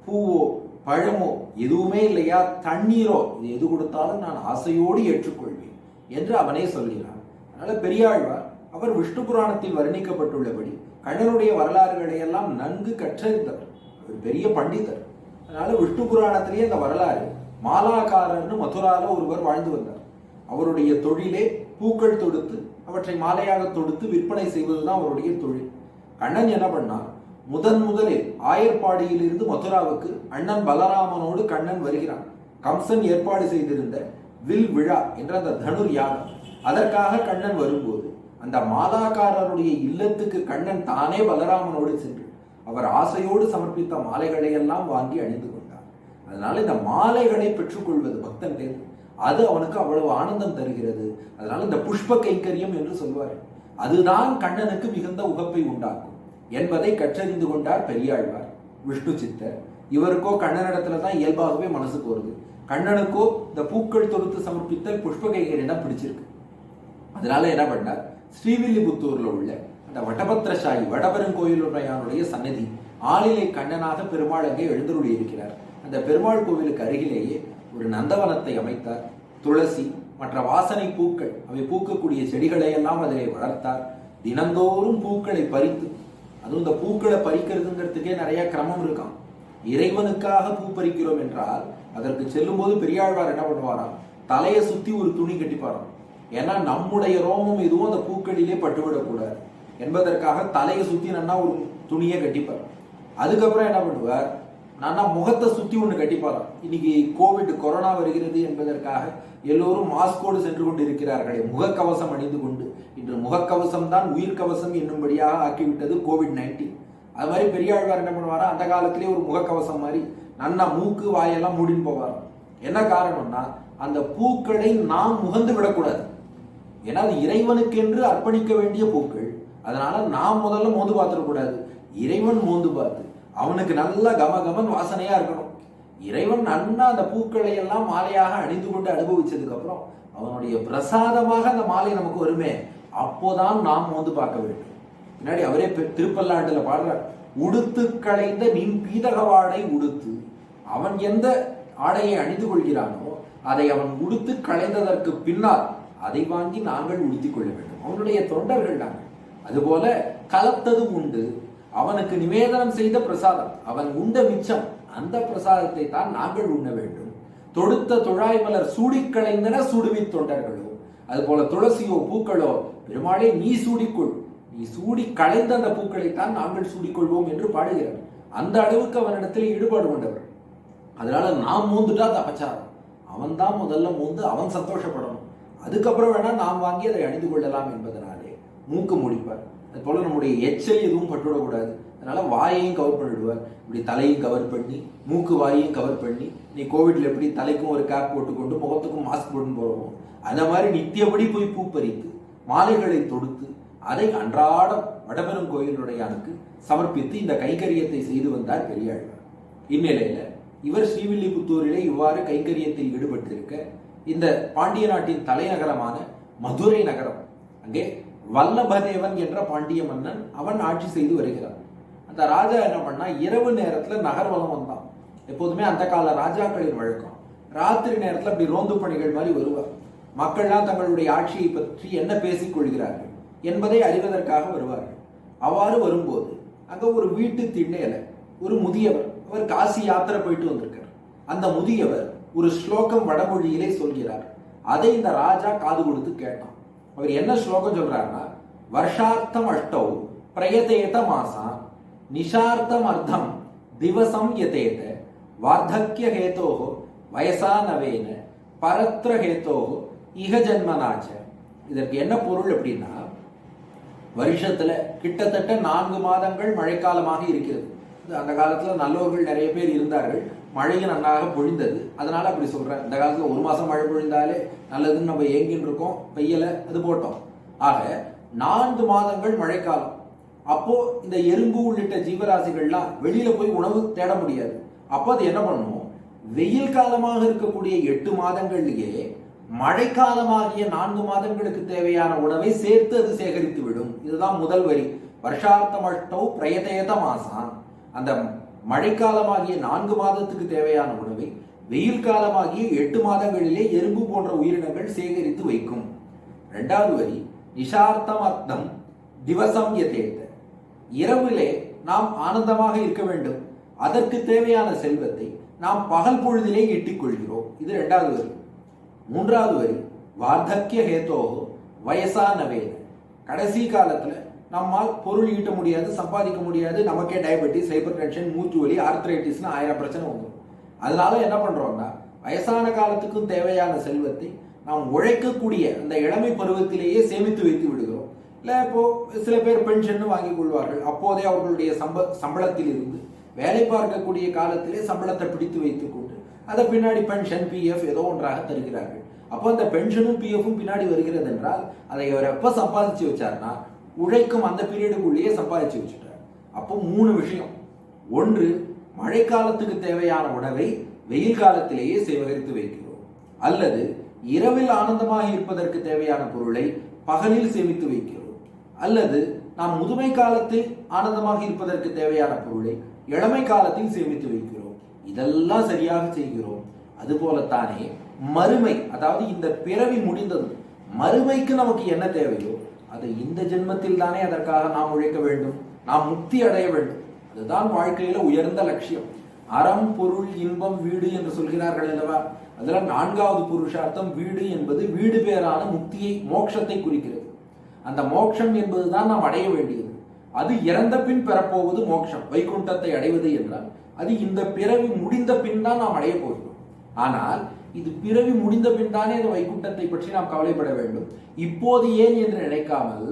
பூவோ பழமோ எதுவுமே இல்லையா, தண்ணீரோ, இது எது கொடுத்தாலும் நான் ஆசையோடு ஏற்றுக்கொள்வேன் என்று அவனே சொல்கிறான். அதனால பெரியாழ்வார் அவர் விஷ்ணு புராணத்தில் வர்ணிக்கப்பட்டுள்ளபடி கண்ணனுடைய வரலாறுகளை எல்லாம் நன்கு கற்றறிந்தவர், அவர் பெரிய பண்டிதர். அதனால விஷ்ணு புராணத்திலேயே அந்த வரலாறு, மாலாக்காரர்னு மதுரால ஒருவர் வாழ்ந்து வந்தார். அவருடைய தொழிலே பூக்கள் தொடுத்து அவற்றை மாலையாக தொடுத்து விற்பனை செய்வதுதான் அவருடைய தொழில். கண்ணன் என்ன பண்ணார், முதலில் ஆயர்பாடியில் இருந்து மதுராவுக்கு அண்ணன் பலராமனோடு கண்ணன் வருகிறான். கம்சன் ஏற்பாடு செய்திருந்த வில் விழா என்ற அந்த தனுர் யாகம், அதற்காக கண்ணன் வரும்போது அந்த மாலாக்காரருடைய இல்லத்துக்கு கண்ணன் தானே பலராமனோடு சென்று அவர் ஆசையோடு சமர்ப்பித்த மாலைகளை எல்லாம் வாங்கி அணிந்து கொண்டார். அதனால இந்த மாலைகளை பெற்றுக்கொள்வது பக்தன் தேர்வு, அது அவனுக்கு அவ்வளவு ஆனந்தம் தருகிறது. அதனால இந்த புஷ்ப கைங்கரியம் என்று சொல்வார், அதுதான் கண்ணனுக்கு மிகுந்த உகப்பை உண்டாக்கும் என்பதை கற்றறிந்து கொண்டார் பெரியாழ்வார். விஷ்ணு சித்தர் இவருக்கோ கண்ணனிடத்துல தான் இயல்பாகவே மனசுக்கு வருது. கண்ணனுக்கோ இந்த பூக்கள் தொடுத்து சமர்ப்பித்தல் புஷ்ப கைங்கரியம் தான் பிடிச்சிருக்கு. அதனால என்ன பண்ணார், ஸ்ரீவில்லிபுத்தூர்ல உள்ள அந்த வடபத்திரசாயி வடபெருங்கோயிலுடையானுடைய சன்னதி ஆளிலை கண்ணனாக பெருமாள் அங்கே எழுந்தருளி இருக்கிறார். அந்த பெருமாள் கோவிலுக்கு அருகிலேயே ஒரு நந்தவனத்தை அமைத்தார். துளசி மற்ற வாசனை பூக்கள் அவை பூக்கக்கூடிய செடிகளை எல்லாம் அதிலே வளர்த்தார். தினந்தோறும் பூக்களை பறித்து, அதுவும் இந்த பூக்களை பறிக்கிறதுங்கிறதுக்கே நிறைய கிரமம் இருக்காம். இறைவனுக்காக பூ பறிக்கிறோம் என்றால் அதற்கு செல்லும் போது பெரியாழ்வார் என்ன பண்ணுவாராம், தலையை சுத்தி ஒரு துணி கட்டிப்பாராம். ஏன்னா நம்முடைய ரோமம் எதுவும் அந்த பூக்களிலே பட்டுவிடக்கூடாது என்பதற்காக தலையை சுத்தி நன்னா ஒரு துணியை கட்டிப்பார். அதுக்கப்புறம் என்ன பண்ணுவார், நன்னா முகத்தை சுத்தி ஒண்ணு கட்டிப்பாராம். இன்னைக்கு கொரோனா வருகிறது என்பதற்காக எல்லோரும் மாஸ்கோடு சென்று கொண்டு இருக்கிறார்களே, முகக்கவசம் அணிந்து கொண்டு. இன்று முகக்கவசம் தான் உயிர் கவசம் என்னும்படியாக ஆக்கிவிட்டது COVID-19. அது மாதிரி பெரியாழ்வார் என்ன பண்ணுவாரா, அந்த காலத்திலே ஒரு முகக்கவசம் மாதிரி நன்னா மூக்கு வாயெல்லாம் மூடின்னு போவாராம். என்ன காரணம்னா, அந்த பூக்களை நாம் முகந்து விடக்கூடாது. ஏன்னா அது இறைவனுக்கென்று அர்ப்பணிக்க வேண்டிய பூக்கள். அதனால நாம் முதல்ல மோந்து பார்த்துடக்கூடாது, இறைவன் மோந்து பார்த்து அவனுக்கு நல்ல கமகமன் வாசனையா இருக்கணும். இறைவன் நன்னா அந்த பூக்களை எல்லாம் மாலையாக அணிந்து கொண்டு அனுபவிச்சதுக்கு அப்புறம் அவனுடைய பிரசாதமாக அந்த மாலை நமக்கு வருமே, அப்போதான் நாம் மோந்து பார்க்க வேண்டும். பின்னாடி அவரே திருப்பல்லாண்டுல பாடுறார், உடுத்து களைந்த நின் பீதகவாடை உடுத்து. அவன் எந்த ஆடையை அணிந்து கொள்கிறானோ அதை அவன் உடுத்து களைந்ததற்கு பின்னால் அதை வாங்கி நாங்கள் உடுத்திக் கொள்ள வேண்டும். அவனுடைய தொண்டர்கள் நாங்கள். அதுபோல கலத்தது உண்டு, அவனுக்கு நிவேதனம் செய்த பிரசாதம், அவன் உண்ட மிச்சம், அந்த பிரசாதத்தை தான் நாங்கள் உண்ண வேண்டும். தொடுத்த தொழாய் மலர் சூடி களைந்தன சூடுவி தொண்டர்களோ, அதுபோல துளசியோ பூக்களோ பெருமாளே நீ சூடிக்கொள், நீ சூடி களைந்த அந்த பூக்களைத்தான் நாங்கள் சூடிக்கொள்வோம் என்று பாடுகிறார். அந்த அளவுக்கு அவனிடத்தில் ஈடுபாடு கொண்டவர். அதனால நாம் மூந்துட்டா அது அபச்சாரம். அவன் தான் முதல்ல மூந்து அவன் சந்தோஷப்படணும், அதுக்கப்புறம் வேணா நாம் வாங்கி அதை அணிந்து கொள்ளலாம் என்பதனாலே மூக்கு முடிப்பார். அது போல நம்முடைய எச்சல் எதுவும் பட்டுவிடக்கூடாது. அதனால வாயையும் கவர் பண்ணிடுவார், இப்படி தலையும் கவர் பண்ணி மூக்கு வாயையும் கவர் பண்ணி. நீ கோவிட்ல எப்படி தலைக்கும் ஒரு கேப் போட்டுக்கொண்டு முகத்துக்கும் மாஸ்க் போட்டு போறோம், அந்த மாதிரி நித்தியபடி போய் பூ பறித்து மாலைகளை தொடுத்து அதை அன்றாடம் வடபெரும் கோயிலுடையானுக்கு சமர்ப்பித்து இந்த கைங்கரியத்தை செய்து வந்தார் பெரியாழ்வார். இந்நிலையில இவர் ஸ்ரீவில்லிபுத்தூரிலே இவ்வாறு கைங்கரியத்தில் ஈடுபட்டிருக்க, இந்த பாண்டிய நாட்டின் தலைநகரமான மதுரை நகரம், அங்கே வல்லபதேவன் என்ற பாண்டிய மன்னன் அவன் ஆட்சி செய்து வருகிறான். அந்த ராஜா என்ன பண்ணா, இரவு நேரத்துல நகர்வலம் வந்தான். எப்போதுமே அந்த கால ராஜாக்களின் வழக்கம் ராத்திரி நேரத்துல அப்படி ரோந்து பணிகள் மாதிரி வருவார். மக்கள்லாம் தங்களுடைய ஆட்சியை பற்றி என்ன பேசிக் கொள்கிறார்கள் என்பதை அறிவதற்காக வருவார்கள். அவ்வாறு வரும்போது அங்க ஒரு வீட்டு திண்ணையில ஒரு முதியவர், அவர் காசி யாத்திரை போயிட்டு வந்திருக்கார். அந்த முதியவர் ஒரு ஸ்லோகம் வடமொழியிலே சொல்கிறார். அதை இந்த ராஜா காது கொடுத்து கேட்டான். அவர் என்ன ஸ்லோகம் சொல்றாருன்னா, வருஷார்த்தம் அஷ்டௌ பிரயதேத மாசா நிஷார்த்தம் அர்த்தம் திவசம் யதேத வார்த்தக்ய ஹேதோஹோ வயசா நவேன பரத்ர ஹேதோஹோ இஹ ஜன்மனாச்ச. இதற்கு என்ன பொருள் அப்படின்னா, வருஷத்துல கிட்டத்தட்ட 4 மாதங்கள் மழைக்காலமாக இருக்கிறது. அந்த காலத்துல நல்லவர்கள் நிறைய பேர் இருந்தார்கள், மழையும் நன்னாக பொழிந்தது. அதனால அப்படி சொல்றேன். இந்த காலத்துல 1 மாசம் மழை பொழிந்தாலே நல்லதுன்னு நம்ம ஏங்கின்னு இருக்கோம், பெய்யல அது போட்டோம். ஆக 4 மாதங்கள் மழைக்காலம். அப்போ இந்த எறும்பு உள்ளிட்ட ஜீவராசிகள்லாம் வெளியில போய் உணவு தேட முடியாது. அப்போ அது என்ன பண்ணும், வெயில் காலமாக இருக்கக்கூடிய 8 மாதங்கள்லயே மழைக்காலமாகிய 4 மாதங்களுக்கு தேவையான உணவை சேர்த்து அது சேகரித்து விடும். இதுதான் முதல் வரி. வருஷார்த்தமஷ்டௌ பிரயதேத மாசான். அந்த மழைக்காலமாகிய 4 மாதத்துக்கு தேவையான உணவை வெயில் காலமாகிய 8 மாதங்களிலே எறும்பு போன்ற உயிரினங்கள் சேகரித்து வைக்கும். 2வது வரி, நிஷார்த்தம் அர்த்தம் திவசம் யதேத. இரவிலே நாம் ஆனந்தமாக இருக்க வேண்டும், அதற்கு தேவையான செல்வத்தை நாம் பகல் பொழுதிலே ஈட்டிக் கொள்கிறோம். இது 2வது வரி. 3வது வரி, வார்த்தக்ய ஹேதோஹோ வயசா நவேன. கடைசி காலத்துல நம்மால் பொருள் ஈட்ட முடியாது, சம்பாதிக்க முடியாது, நமக்கே டயபெட்டிஸ், ஹைப்பர் டென்ஷன், மூச்சு வலி, ஆர்த்ரைட்டிஸ்னு 1000 பிரச்சனை வந்துடும். அதனால என்ன பண்றோம்னா, வயசான காலத்துக்கும் தேவையான செல்வத்தை நாம் உழைக்கக்கூடிய அந்த இளமை பருவத்திலேயே சேமித்து வைத்து விடுகிறோம். இல்லை இப்போ சில பேர் பென்ஷன் வாங்கி கொள்வார்கள். அப்போதே அவர்களுடைய சம்பளத்தில் இருந்து வேலை பார்க்கக்கூடிய காலத்திலே சம்பளத்தை பிடித்து வைத்துக் கொண்டு அதை பின்னாடி பென்ஷன் பிஎஃப் ஏதோ ஒன்றாக தருகிறார்கள். அப்போ அந்த பென்ஷனும் பிஎஃப்பும் பின்னாடி வருகிறது என்றால் அதை அவர் எப்ப சம்பாதிச்சு வச்சார்னா, உழைக்கும் அந்த பீரியடுக்குள்ளேயே சம்பாதிச்சு வச்சுட்டார். அப்போ 3 விஷயம். 1, மழைக்காலத்துக்கு தேவையான உணவை வெயில் காலத்திலேயே சேகரித்து வைக்கிறோம், அல்லது இரவில் ஆனந்தமாக இருப்பதற்கு தேவையான பொருளை பகலில் சேமித்து வைக்கிறோம், அல்லது நாம் முதுமை காலத்தில் ஆனந்தமாக இருப்பதற்கு தேவையான பொருளை இளமை காலத்தில் சேமித்து வைக்கிறோம். இதெல்லாம் சரியாக செய்கிறோம். அதுபோலத்தானே மறுமை, அதாவது இந்த பிறவி முடிந்தது, மறுமைக்கு நமக்கு என்ன தேவையோ அதை இந்த ஜென்மத்தில் தானே அதற்காக நாம் உழைக்க வேண்டும், நாம் முக்தி அடைய வேண்டும். அதுதான் வாழ்க்கையில உயர்ந்த லட்சியம். அறம் பொருள் இன்பம் வீடு என்று சொல்கிறார்கள் அல்லவா, அதுல 4வது புருஷார்த்தம் வீடு என்பது வீடு பேரான முக்தியை, மோட்சத்தை குறிக்கிறது. அந்த மோட்சம் என்பதுதான் நாம் அடைய வேண்டியது. அது இறந்த பின் பெறப்போவது மோட்சம், வைகுண்டத்தை அடைவது என்றால் அது இந்த பிறவி முடிந்த பின் தான் நாம் அடைய போகிறோம். ஆனால் இது பிறவி முடிந்த பின் தானே அந்த வைகுண்டத்தை பற்றி நாம் கவலைப்பட வேண்டும். இப்போது ஏன் என்று நினைக்காமல்,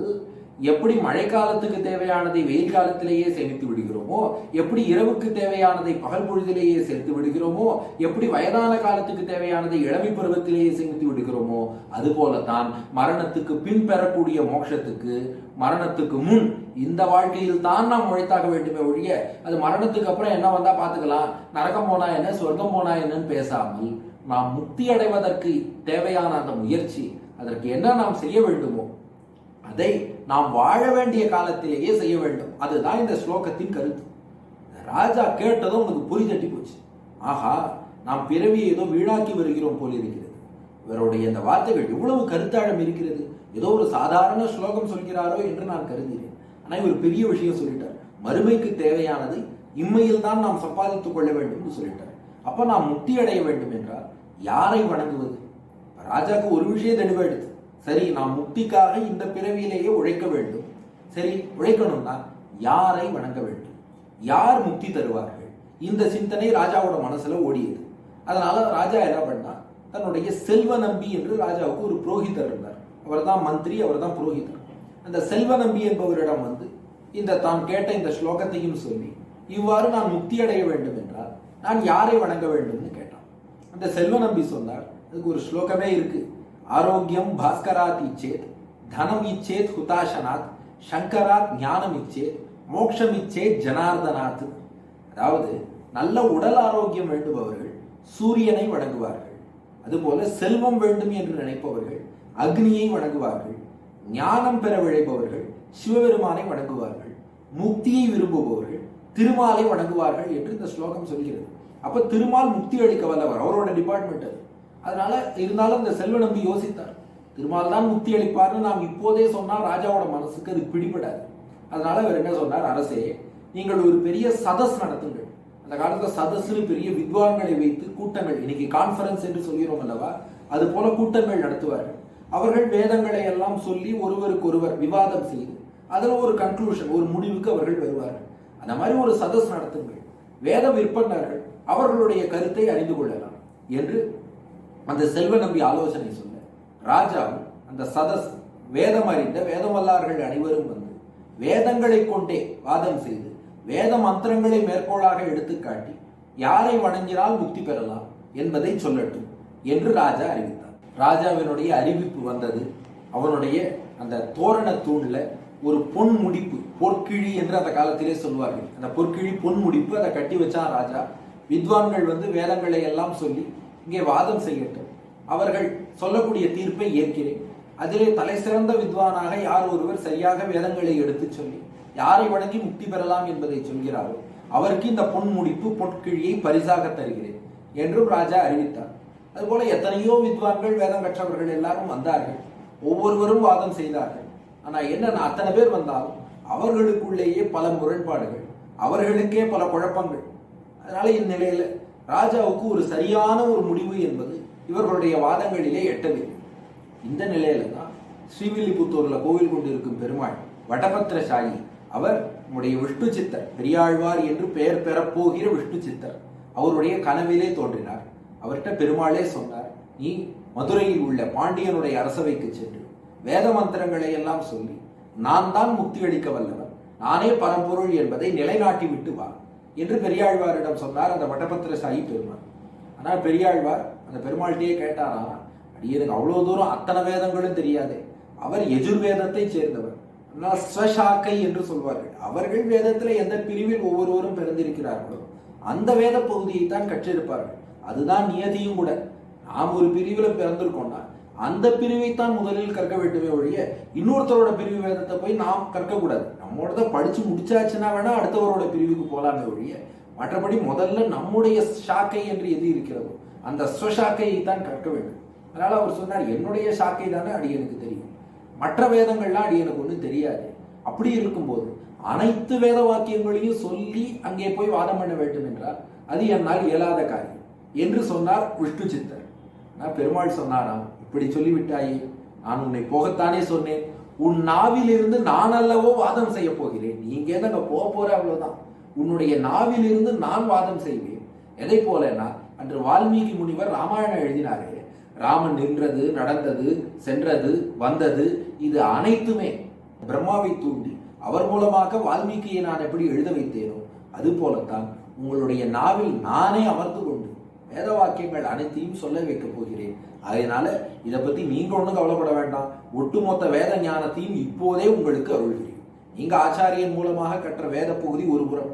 எப்படி மழைக்காலத்துக்கு தேவையானதை வெயில் காலத்திலேயே சேமித்து விடுகிறோமோ, எப்படி இரவுக்கு தேவையானதை பகல் பொழுதிலேயே சேர்த்து விடுகிறோமோ, எப்படி வயதான காலத்துக்கு தேவையானதை இளமை பருவத்திலேயே சேமித்து விடுகிறோமோ, அதுபோலத்தான் மரணத்துக்கு பின் பெறக்கூடிய மோட்சத்துக்கு மரணத்துக்கு முன் இந்த வாழ்க்கையில் தான் நாம் உழைத்தாக வேண்டுமே ஒழிய, அது மரணத்துக்கு அப்புறம் என்ன வந்தா பார்த்துக்கலாம், நரகம் போனா என்ன சொர்க்கம் போனா என்னன்னு பேசாமல், நாம் முக்தி அடைவதற்கு தேவையான அந்த முயற்சி, அதற்கு என்ன நாம் செய்ய வேண்டுமோ அதை நாம் வாழ வேண்டிய காலத்திலேயே செய்ய வேண்டும். அதுதான் இந்த ஸ்லோகத்தின் கருத்து. ராஜா கேட்டதும் உனக்கு பொறி தட்டி போச்சு. ஆஹா, நாம் பிறவியை ஏதோ வீணாக்கி வருகிறோம் போல இருக்கிறது. இவருடைய இந்த வார்த்தைகள் இவ்வளவு கருத்தாழம் இருக்கிறது. ஏதோ ஒரு சாதாரண ஸ்லோகம் சொல்கிறாரோ என்று நான் கருதினேன். ஆனா இவர் பெரிய விஷயம் சொல்லிட்டார். மறுமைக்கு தேவையானது இம்மையில் தான் நாம் சம்பாதித்துக் கொள்ள வேண்டும் சொல்லிட்டார். அப்ப நாம் முக்தி அடைய வேண்டும் என்றால் யாரை வணங்குவது? ராஜாக்கு ஒரு விஷயம் தெளிவாயிடுது. சரி, நாம் முக்திக்காக இந்த பிறவியிலேயே உழைக்க வேண்டும். சரி, உழைக்கணும்னா யாரை வணங்க வேண்டும், யார் முக்தி தருவார்கள்? இந்த சிந்தனை ராஜாவோட மனசுல ஓடியது. அதனால ராஜா என்ன பண்ணா, தன்னுடைய செல்வ நம்பி என்று ராஜாவுக்கு ஒரு புரோகிதர் இருந்தார். அவர் தான் மந்திரி, அவர் தான் புரோகிதர். அந்த செல்வ நம்பி என்பவரிடம் வந்து இந்த தான் கேட்ட இந்த ஸ்லோகத்தையும் சொல்லி, இவ்வாறு நான் முக்தி அடைய வேண்டும் என்றால் நான் யாரை வணங்க வேண்டும்னு கேட்டான். அந்த செல்வ நம்பி சொன்னார், அதுக்கு ஒரு ஸ்லோகமே இருக்கு. ஆரோக்கியம் பாஸ்கராத் இச்சேத், தனம் இச்சேத் ஹுதாசனாத், சங்கராத் ஞானம் இச்சேத், மோட்சம் இச்சேத் ஜனார்தனாத். அதாவது நல்ல உடல் ஆரோக்கியம் வேண்டுபவர்கள் சூரியனை வணங்குவார்கள். அதுபோல செல்வம் வேண்டும் என்று நினைப்பவர்கள் அக்னியை வணங்குவார்கள். ஞானம் பெற விழைப்பவர்கள் சிவபெருமானை வணங்குவார்கள். முக்தியை விரும்புபவர்கள் திருமாலை வணங்குவார்கள் என்று இந்த ஸ்லோகம் சொல்கிறது. அப்ப திருமால் முக்தி அளிக்க வல்லவர், அவரோட டிபார்ட்மெண்ட் அது. அதனால இருந்தாலும் இந்த செல்வ நம்பி யோசித்தார், திருமால் தான் முக்தி அளிப்பார்னு நாம் இப்போதே சொன்னால் ராஜாவோட மனசுக்கு அது பிடிபடாது. அதனால அவர் என்ன சொன்னார், அரசே, நீங்கள் ஒரு பெரிய சதஸ் நடத்துங்கள். அந்த காலத்துல சதஸ்னு பெரிய வித்வான்களை வைத்து கூட்டங்கள், இன்னைக்கு கான்ஃபரன்ஸ் என்று சொல்கிறோம் அல்லவா, அது போல கூட்டங்கள் நடத்துவார்கள். அவர்கள் வேதங்களை எல்லாம் சொல்லி ஒருவருக்கு ஒருவர் விவாதம் செய்து அதுல ஒரு கன்க்ளூஷன், ஒரு முடிவுக்கு அவர்கள் வருவார்கள். அந்த மாதிரி ஒரு சதஸ் நடத்துங்கள். வேத விற்பனர்கள் அவர்களுடைய கருத்தை அறிந்து கொள்ளலாம் என்று அந்த செல்வ நம்பி ஆலோசனை சொல்ல, ராஜாவும் அந்த சதஸ் வேதம் அறிந்த வேதமல்லார்கள் அனைவரும் வந்து வேதங்களை கொண்டே வாதம் செய்து வேத மந்திரங்களை மேற்கோளாக எடுத்துக்காட்டி யாரை வணங்கினால் முக்தி பெறலாம் என்பதை சொல்லட்டும் என்று ராஜா அறிவித்தார். ராஜாவினுடைய அறிவிப்பு வந்தது. அவனுடைய அந்த தோரண தூண்ல ஒரு பொன் முடிப்பு, பொற்கிழி என்று அந்த காலத்திலே சொல்வார்கள், அந்த பொற்கிழி பொன் முடிப்பு, அதை கட்டி வச்சான் ராஜா. வித்வான்கள் வந்து வேதங்களை எல்லாம் சொல்லி இங்கே வாதம் செய்யட்டும், அவர்கள் சொல்லக்கூடிய தீர்ப்பை ஏற்கிறேன். அதிலே தலை சிறந்த வித்வானாக யார் ஒருவர் சரியாக வேதங்களை எடுத்து சொல்லி யாரை வணங்கி முக்தி பெறலாம் என்பதை சொல்கிறாரோ அவருக்கு இந்த பொன் முடிப்பு பொற்கிழியை பரிசாக தருகிறேன் என்றும் ராஜா அறிவித்தார். அதுபோல எத்தனையோ வித்வான்கள் வேதம் கற்றவர்கள் எல்லாரும் வந்தார்கள், ஒவ்வொருவரும் வாதம் செய்தார்கள். ஆனா என்னன்னா, அத்தனை பேர் வந்தாலும் அவர்களுக்குள்ளேயே பல முரண்பாடுகள், அவர்களுக்கே பல குழப்பங்கள். அதனால இந்நிலையில ராஜாவுக்கு ஒரு சரியான ஒரு முடிவு என்பது இவர்களுடைய வாதங்களிலே எட்டவில்லை. இந்த நிலையில தான் ஸ்ரீவில்லிபுத்தூர்ல கோவில் கொண்டிருக்கும் பெருமாள் வடபத்திரசாயி, அவர் நம்முடைய விஷ்ணு சித்தர், பெரியாழ்வார் என்று பெயர் பெறப்போகிற விஷ்ணு சித்தர், அவருடைய கனவிலே தோன்றினார். அவர்கிட்ட பெருமாளே சொன்னார், நீ மதுரையில் உள்ள பாண்டியனுடைய அரசவைக்கு சென்று வேத மந்திரங்களை எல்லாம் சொல்லி நான் தான் முக்தி அளிக்க வல்லவன், நானே பரம்பொருள் என்பதை நிலைநாட்டி விட்டு வா என்று பெரியாழ்வாரிடம் சொன்னார் அந்த வடபத்திரசாயி பெருமாள். ஆனால் பெரியாழ்வார் அந்த பெருமாள்கிட்டயே கேட்டாரா, அடியனுக்கு அவ்வளவு தூரம் அத்தனை வேதங்களும் தெரியாது. அவர் எஜுர்வேதத்தை சேர்ந்தவர், அதனால் ஸ்வசாக்கை என்று சொல்வார்கள். அவர்கள் வேதத்துல எந்த பிரிவில் ஒவ்வொருவரும் பிறந்திருக்கிறார்களோ அந்த வேத பகுதியை தான் கற்றிருப்பார்கள். அதுதான் நியதியும் கூட. நாம் ஒரு பிரிவில் பிறந்திருக்கோம்னா அந்த பிரிவைத்தான் முதலில் கற்க வேண்டுமே ஒழிய இன்னொருத்தரோட பிரிவு வேதத்தை போய் நாம் கற்கக்கூடாது. நம்மளோட படிச்சு முடிச்சாச்சுன்னா வேணா அடுத்தவரோட பிரிவுக்கு போகலாமே ஒழிய, மற்றபடி முதல்ல நம்முடைய சாக்கை என்று எது இருக்கிறதோ அந்த ஸ்வசாக்கையை தான் கற்க வேண்டும். அதனால அவர் சொன்னார், என்னுடைய சாக்கை தானே அடியனுக்கு தெரியும், மற்ற வேதங்கள்லாம் அடியனுக்கு ஒன்றும் தெரியாது. அப்படி இருக்கும்போது அனைத்து வேத வாக்கியங்களையும் சொல்லி அங்கே போய் வாதம் பண்ண வேண்டும் என்றால் அது என்னால் இயலாத காரியம் என்று சொன்னார் விஷ்ணு சித்தர். நான் பெருமாள் சொன்னாராம், இப்படி சொல்லிவிட்டாயே, நான் உன்னை போகத்தானே சொன்னேன், உன் நாவிலிருந்து நான் அல்லவோ வாதம் செய்ய போகிறேன், நீங்க அங்க போற அவ்வளவுதான், உன்னுடைய நாவிலிருந்து நான் வாதம் செய்வேன். எதை போலன்னா, அன்று வால்மீகி முனிவர் ராமாயணம் எழுதினாரே, ராமன் நின்றது, நடந்தது, சென்றது, வந்தது, இது அனைத்துமே பிரம்மாவை தூண்டி அவர் மூலமாக வால்மீகியை நான் எப்படி எழுத வைத்தேனோ அது போலத்தான் உங்களுடைய நாவில் நானே அமர்ந்து கொண்டு வேத வாக்கியங்கள் அனைத்தையும் சொல்ல வைக்க போகிறேன். அதனால இதை பத்தி நீங்க ஒன்றும் கவலைப்பட வேண்டாம், ஒட்டுமொத்த வேத ஞானத்தையும் இப்போதே உங்களுக்கு அருள்கிறேன். நீங்க ஆச்சாரியன் மூலமாக கற்ற வேத பகுதி ஒரு புறம்,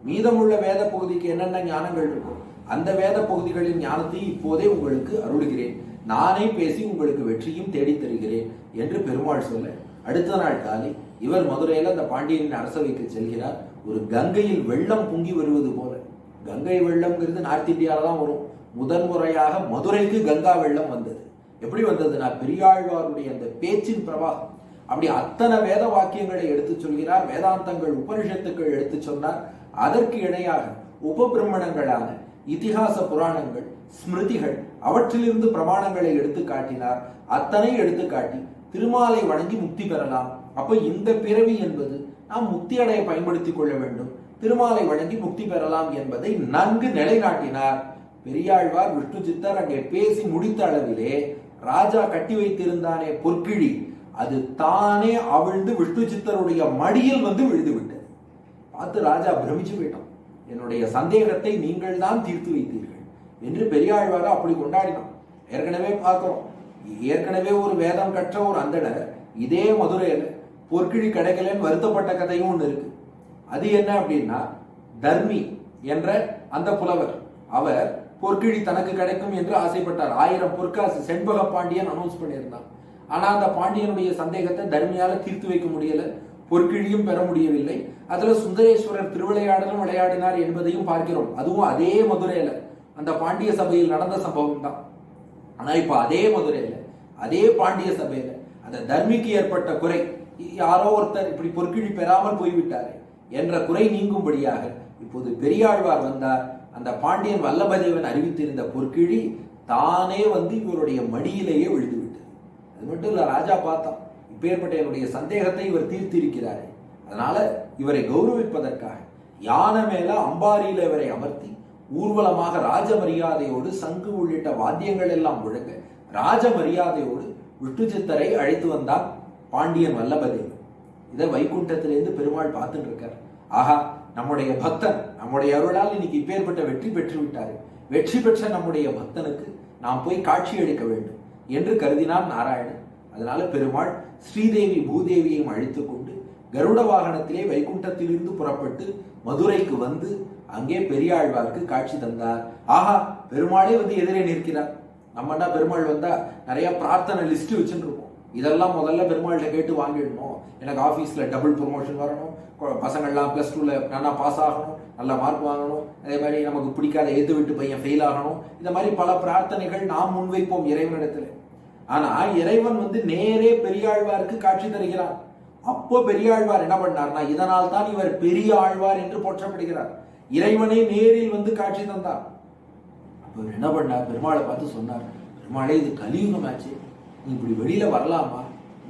மீதமுள்ள வேத பகுதிக்கு என்னென்ன ஞானங்கள் இருக்கும் அந்த வேத பகுதிகளின் ஞானத்தையும் இப்போதே உங்களுக்கு அருள்கிறேன், நானே பேசி உங்களுக்கு வெற்றியும் தேடித் தருகிறேன் என்று பெருமாள் சொல்ல, அடுத்த நாள் காலை இவர் மதுரையில அந்த பாண்டியனின் அரசவைக்கு செல்கிறார். ஒரு கங்கையில் வெள்ளம் பொங்கி வருவது போல, கங்கை வெள்ளம்ங்கிறது நார்த் இந்தியாவில தான் வரும், முதன் முறையாக மதுரைக்கு கங்கா வெள்ளம் வந்தது. எப்படி வந்ததுன்னா, பெரியாழ்வாருடைய அந்த பேச்சின் பிரவாகம். அப்படி அத்தனை வேத வாக்கியங்களை எடுத்து சொல்கிறார், வேதாந்தங்கள் உபனிஷத்துக்கள் எடுத்து சொன்னார். அதற்கு இணையாக உபபிரமணங்களான இதிகாச புராணங்கள், ஸ்மிருதிகள், அவற்றிலிருந்து பிரமாணங்களை எடுத்து காட்டினார். அத்தனை எடுத்து காட்டி திருமாலை வணங்கி முக்தி பெறலாம், அப்ப இந்த பிறவி என்பது நாம் முக்தி அடைய பயன்படுத்திக் கொள்ள வேண்டும், திருமாலை வணங்கி முக்தி பெறலாம் என்பதை நன்கு நிலைநாட்டினார். பெரியாழ்வார் விஷ்ணு சித்தர் அங்கே பேசி முடித்த அளவிலே ராஜா கட்டி வைத்திருந்தானே பொற்கிழி, அது தானே அவிழ்ந்து விஷ்ணு சித்தருடைய மடியில் வந்து விழுந்து விட்டது. பார்த்து ராஜா பிரமிச்சு போயிட்டான், என்னுடைய சந்தேகத்தை நீங்கள் தான் தீர்த்து வைத்தீர்கள் என்று பெரியாழ்வார அப்படி கொண்டாடினான். ஏற்கனவே பார்க்கிறோம், ஏற்கனவே ஒரு வேதம் கற்ற ஒரு அந்தணர் இதே மதுரையில பொற்கிழி கிடைக்கலன்னு வருத்தப்பட்ட கதையும் ஒன்று இருக்கு. அது என்ன அப்படின்னா, தர்மி என்ற அந்த புலவர், அவர் பொற்கிழி தனக்கு கிடைக்கும் என்று ஆசைப்பட்டார். 1000 பொற்காசு செண்பக பாண்டியன் அனௌன்ஸ் பண்ணியிருந்தான். ஆனா அந்த பாண்டியனுடைய சந்தேகத்தை தர்மியால தீர்த்து வைக்க முடியல, பொற்கிழியும் பெற முடியவில்லை. அதுல சுந்தரேஸ்வரர் திருவிளையாடலும் விளையாடினார் என்பதையும் பார்க்கிறோம். அதுவும் அதே மதுரையில அந்த பாண்டிய சபையில் நடந்த சம்பவம் தான். ஆனா இப்ப அதே மதுரையில அதே பாண்டிய சபையில அந்த தர்மிக்கு ஏற்பட்ட குறை, யாரோ ஒருத்தர் இப்படி பொற்கிழி பெறாமல் போய்விட்டாரு என்ற குறை நீங்கும்படியாக இப்போது பெரியாழ்வார் வந்தார். அந்த பாண்டியன் வல்லபதேவன் அறிவித்திருந்த பொற்கிழி தானே வந்து இவருடைய மடியிலேயே விழுந்து விட்டது. அது மட்டும் இல்ல, ராஜா பார்த்தான், இப்பேற்பட்ட என்னுடைய சந்தேகத்தை இவர் தீர்த்திருக்கிறாரே, அதனால இவரை கௌரவிப்பதற்காக யானை மேல அம்பாரியில இவரை அமர்த்தி ஊர்வலமாக ராஜ மரியாதையோடு சங்கு உள்ளிட்ட வாத்தியங்கள் எல்லாம் முழங்க ராஜ மரியாதையோடு விஷ்ணு சித்தரை அழைத்து வந்தார் பாண்டியன் வல்லபதேவன். இதை வைகுண்டத்திலிருந்து பெருமாள் பார்த்துட்டு இருக்கார். ஆஹா, நம்முடைய பக்தன் நம்முடைய அருளால் இன்னைக்கு இப்பேற்பட்ட வெற்றி பெற்று விட்டாரு, வெற்றி பெற்ற நம்முடைய பக்தனுக்கு நாம் போய் காட்சி அளிக்க வேண்டும் என்று கருதினார் நாராயணன். அதனால பெருமாள் ஸ்ரீதேவி பூதேவியையும் அழைத்து கொண்டு கருட வாகனத்திலே வைகுண்டத்திலிருந்து புறப்பட்டு மதுரைக்கு வந்து அங்கே பெரியாழ்வாருக்கு காட்சி தந்தார். ஆஹா, பெருமாளே வந்து எதிரே நிற்கிறார். நம்மன்னா பெருமாள் வந்தா நிறைய பிரார்த்தனை லிஸ்ட் வச்சுட்டு இருக்கோம், இதெல்லாம் முதல்ல பெருமாள்கிட்ட கேட்டு வாங்கிடணும். எனக்கு ஆஃபீஸ்ல டபுள் ப்ரொமோஷன் வரணும், பசங்கள்லாம் +2 நல்லா பாஸ் ஆகணும், நல்ல மார்க் வாங்கணும், அதே மாதிரி நமக்கு பிடிக்காத எது விட்டு பையன் ஃபெயில் ஆகணும், இந்த மாதிரி பல பிரார்த்தனைகள் நாம் முன்வைப்போம் இறைவனிடத்துல. ஆனா இறைவன் வந்து நேரே பெரியாழ்வாருக்கு காட்சி தருகிறார். அப்போ பெரியாழ்வார் என்ன பண்ணார்னா, இதனால் தான் இவர் பெரிய ஆழ்வார் என்று போற்றப்படுகிறார். இறைவனே நேரில் வந்து காட்சி தந்தார். அப்ப என்ன பண்ணார், பெருமாளை பார்த்து சொன்னார், பெருமாளே இது கலியுகம் ஆச்சு, நீ இப்படி வெளியில வரலாமா?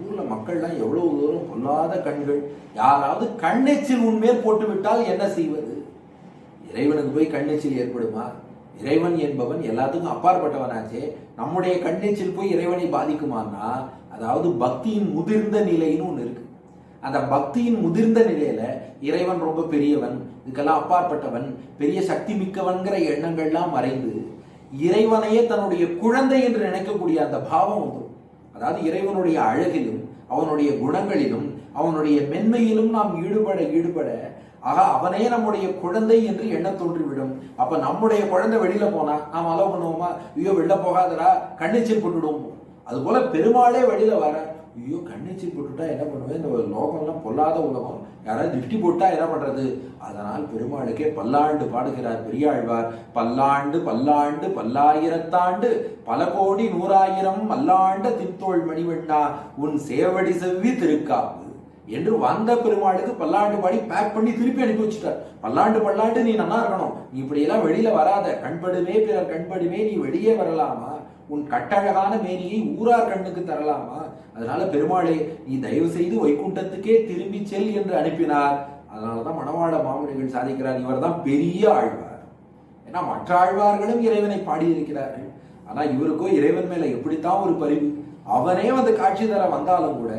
ஊர்ல மக்கள்லாம் எவ்வளவு தூரம் பொல்லாத கண்கள், யாராவது கண்ணெச்சில் உன்மேல் போட்டு விட்டால் என்ன செய்வது? இறைவனுக்கு போய் கண்ணெச்சில் ஏற்படுமா? இறைவன் என்பவன் எல்லாத்துக்கும் அப்பாற்பட்டவனாச்சே, நம்முடைய கண்ணெச்சில் போய் இறைவனை பாதிக்குமான்னா, அதாவது பக்தியின் முதிர்ந்த நிலைன்னு ஒண்ணு இருக்கு. அந்த பக்தியின் முதிர்ந்த நிலையில இறைவன் ரொம்ப பெரியவன், இதுக்கெல்லாம் அப்பாற்பட்டவன், பெரிய சக்தி மிக்கவன்கிற எண்ணங்கள்லாம் மறைந்து இறைவனையே தன்னுடைய குழந்தை என்று நினைக்கக்கூடிய அந்த பாவம் வந்துடும். அதாவது இறைவனுடைய அழகிலும் அவனுடைய குணங்களிலும் அவனுடைய மென்மையிலும் நாம் ஈடுபட ஆக அவனே நம்முடைய குழந்தை என்று எண்ண தோன்றிவிடும். அப்ப நம்முடைய குழந்தை வெளியில போனா நாம் அலோவ் பண்ணுவோமா? ஐயோ வெளில போகாதடா, கண்ணெச்சில் போட்டுடுவோம். அது போல பெருமாளே வெளியில வர ஐயோ கண்ணீச்சி போட்டுட்டா என்ன பண்ணுவேன், இந்த லோகம்லாம் பொல்லாத உலகம், யாராவது திருஷ்டி போட்டா என்ன பண்றது? அதனால் பெருமாளுக்கே பல்லாண்டு பாடுகிறார் பெரியாழ்வார். பல்லாண்டு பல்லாண்டு பல்லாயிரத்தாண்டு பல கோடி நூறாயிரம் மல்லாண்ட தின்தோள் மணிவண்ணா உன் சேவடி செவ்வி திருக்காப்பு என்று வந்த பெருமாளுக்கு பல்லாண்டு பாடி பேக் பண்ணி திருப்பி அனுப்பி வச்சுட்டார். பல்லாண்டு நீ நல்லா இருக்கணும், நீ இப்படி எல்லாம் வெளியில வராத, கண்படுமே பிறர் கண்படுமே, நீ வெளியே வரலாமா, உன் கட்டழகான மேனியை ஊரார் கண்ணுக்கு தரலாமா, அதனால பெருமாளே நீ தயவு செய்து வைகுண்டத்துக்கே திரும்பி செல் என்று அனுப்பினார். அதனாலதான் மணவாள மாமுனிகள் சாதிக்கிறார், இவர் தான் பெரிய ஆழ்வார். ஏன்னா மற்ற ஆழ்வார்களும் இறைவனை பாடியிருக்கிறார்கள், ஆனா இவருக்கோ இறைவன் மேல எப்படித்தான் ஒரு பரிவு. அவனே வந்து காட்சி தர வந்தாலும் கூட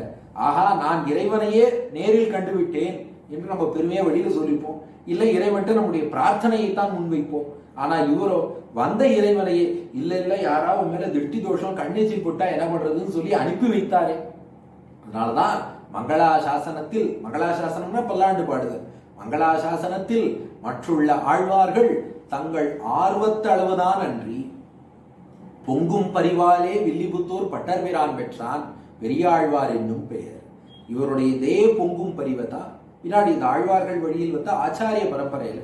ஆஹா நான் இறைவனையே நேரில் கண்டுவிட்டேன் என்று நம்ம பெருமையா வெளியில சொல்லிப்போம், இல்லை இறைவன்ட்டு நம்முடைய பிரார்த்தனையை தான் முன்வைப்போம். ஆனா இவரோ வந்த இறைவனையே இல்ல யாராவது மேல திருஷ்டி தோஷம் கண்ணீச்சி போட்டா என்ன பண்றதுன்னு சொல்லி அனுப்பி வைத்தாரே. அதனாலதான் மங்களாசாசனத்தில், மங்களாசாசனம்னா பல்லாண்டு பாடுதல், மங்களாசாசனத்தில் மற்றுள்ள ஆழ்வார்கள் தங்கள் ஆர்வத்தளவுதான் அன்றி பொங்கும் பரிவாலே வில்லிபுத்தூர் பட்டர்பிரான் பெற்றான் பெரியாழ்வார் என்னும் பெயர். இவருடைய இதே பொங்கும் பரிவை தான் பின்னாடி இந்த ஆழ்வார்கள் வழியில் வந்த ஆச்சாரிய பரம்பரையில்